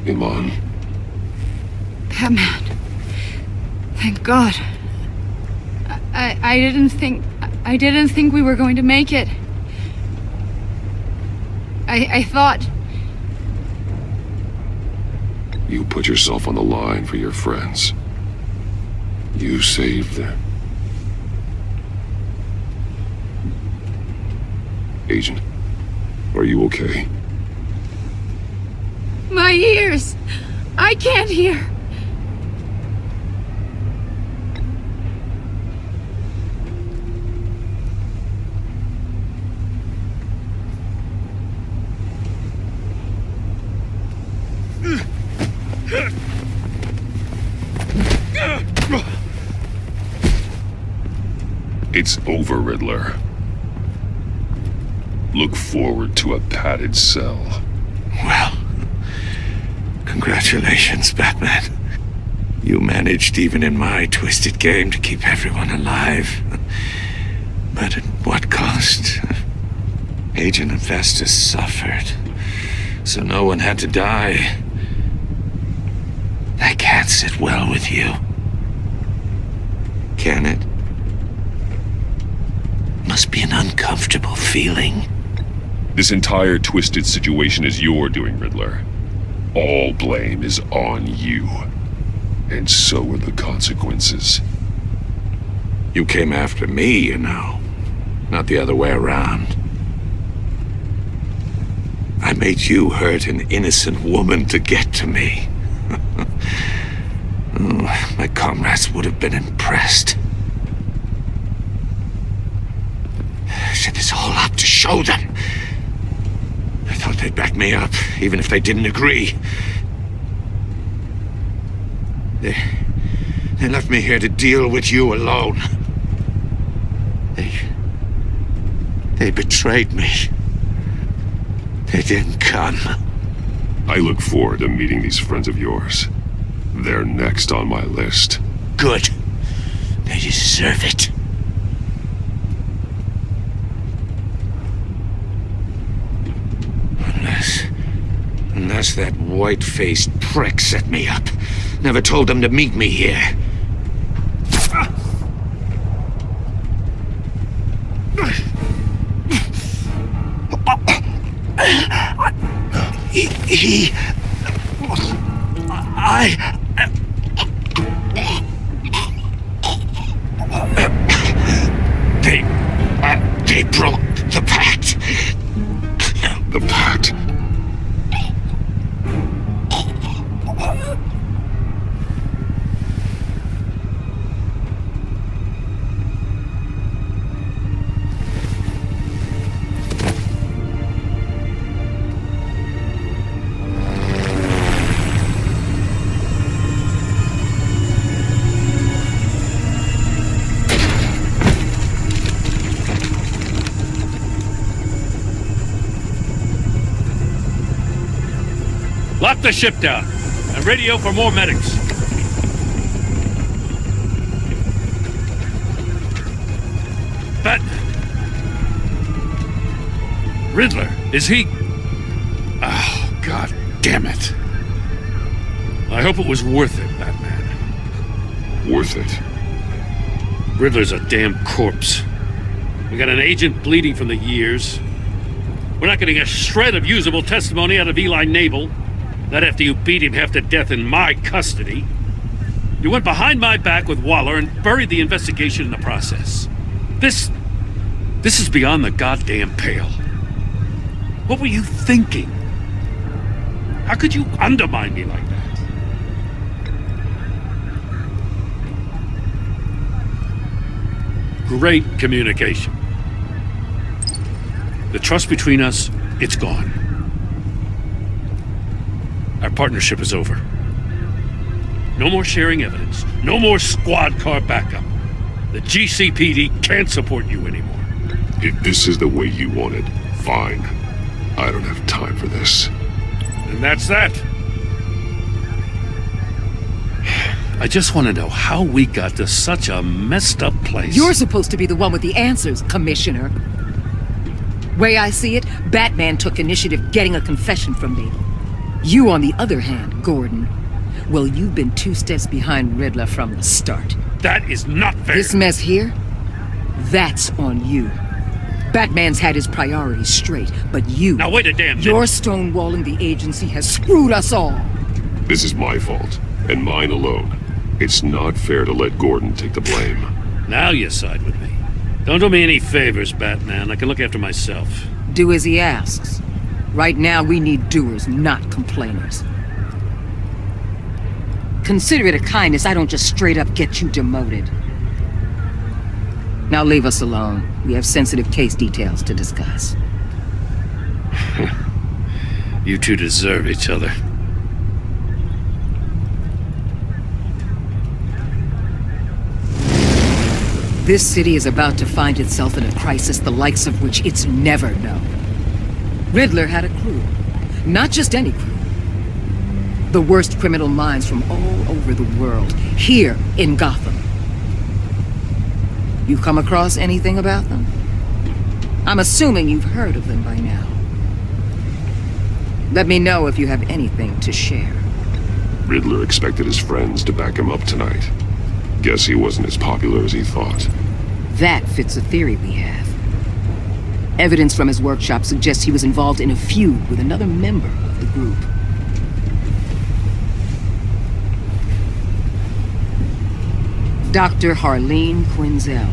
Iman. Batman. Thank God. I didn't think we were going to make it. I thought... You put yourself on the line for your friends. You saved them. Agent, are you okay? My ears! I can't hear! It's over, Riddler. Look forward to a padded cell. Well, congratulations, Batman. You managed, even in my twisted game, to keep everyone alive. But at what cost? Agent Infestus suffered, so no one had to die. That can't sit well with you. Can it? Must be an uncomfortable feeling. This entire twisted situation is your doing, Riddler. All blame is on you. And so are the consequences. You came after me, you know. Not the other way around. I made you hurt an innocent woman to get to me. Oh, my comrades would have been impressed. Set this all up to show them. I thought they'd back me up, even if they didn't agree. They left me here to deal with you alone. They betrayed me. They didn't come. I look forward to meeting these friends of yours. They're next on my list. Good. They deserve it. Unless that white-faced prick set me up. Never told them to meet me here. They broke the pact. The pact? Lock the ship down and radio for more medics. Batman. Riddler, is he... Oh, God damn it. I hope it was worth it, Batman. Worth it? Riddler's a damn corpse. We got an agent bleeding from the years. We're not getting a shred of usable testimony out of Eli Nabel. Not after you beat him half to death in my custody. You went behind my back with Waller and buried the investigation in the process. This is beyond the goddamn pale. What were you thinking? How could you undermine me like that? Great communication. The trust between us, it's gone. Our partnership is over. No more sharing evidence. No more squad car backup. The GCPD can't support you anymore. If this is the way you want it, fine. I don't have time for this. And that's that. I just want to know how we got to such a messed up place. You're supposed to be the one with the answers, Commissioner. Way I see it, Batman took initiative getting a confession from me. You, on the other hand, Gordon, well, you've been 2 steps behind Riddler from the start. That is not fair. This mess here, that's on you. Batman's had his priorities straight, but you... Now wait a damn minute. Your stonewalling the agency has screwed us all. This is my fault, and mine alone. It's not fair to let Gordon take the blame. Now you side with me. Don't do me any favors, Batman. I can look after myself. Do as he asks. Right now, we need doers, not complainers. Consider it a kindness I don't just straight up get you demoted. Now leave us alone. We have sensitive case details to discuss. You two deserve each other. This city is about to find itself in a crisis the likes of which it's never known. Riddler had a crew. Not just any crew. The worst criminal minds from all over the world, here in Gotham. You come across anything about them? I'm assuming you've heard of them by now. Let me know if you have anything to share. Riddler expected his friends to back him up tonight. Guess he wasn't as popular as he thought. That fits a theory we have. Evidence from his workshop suggests he was involved in a feud with another member of the group. Dr. Harleen Quinzel,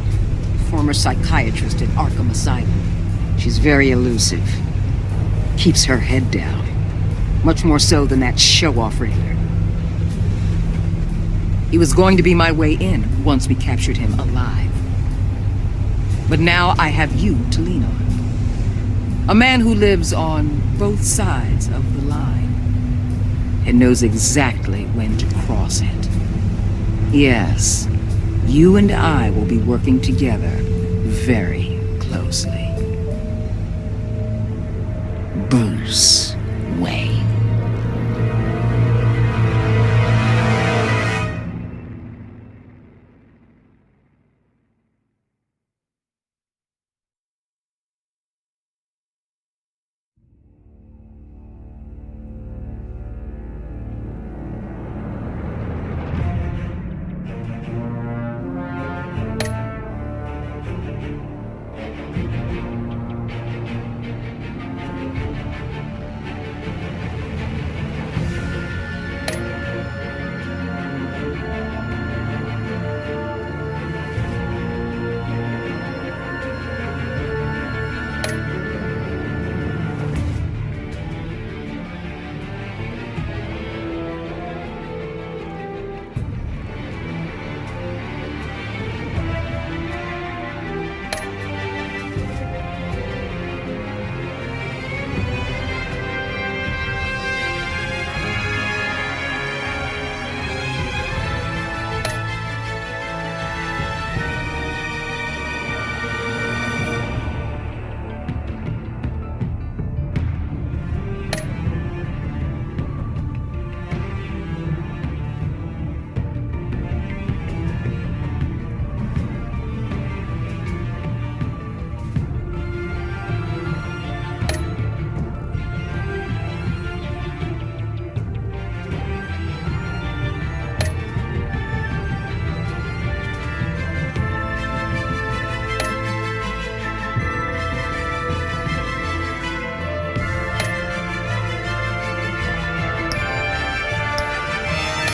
former psychiatrist at Arkham Asylum. She's very elusive. Keeps her head down. Much more so than that show-off Riddler. He was going to be my way in once we captured him alive. But now I have you to lean on. A man who lives on both sides of the line and knows exactly when to cross it. Yes, you and I will be working together very closely. Bruce.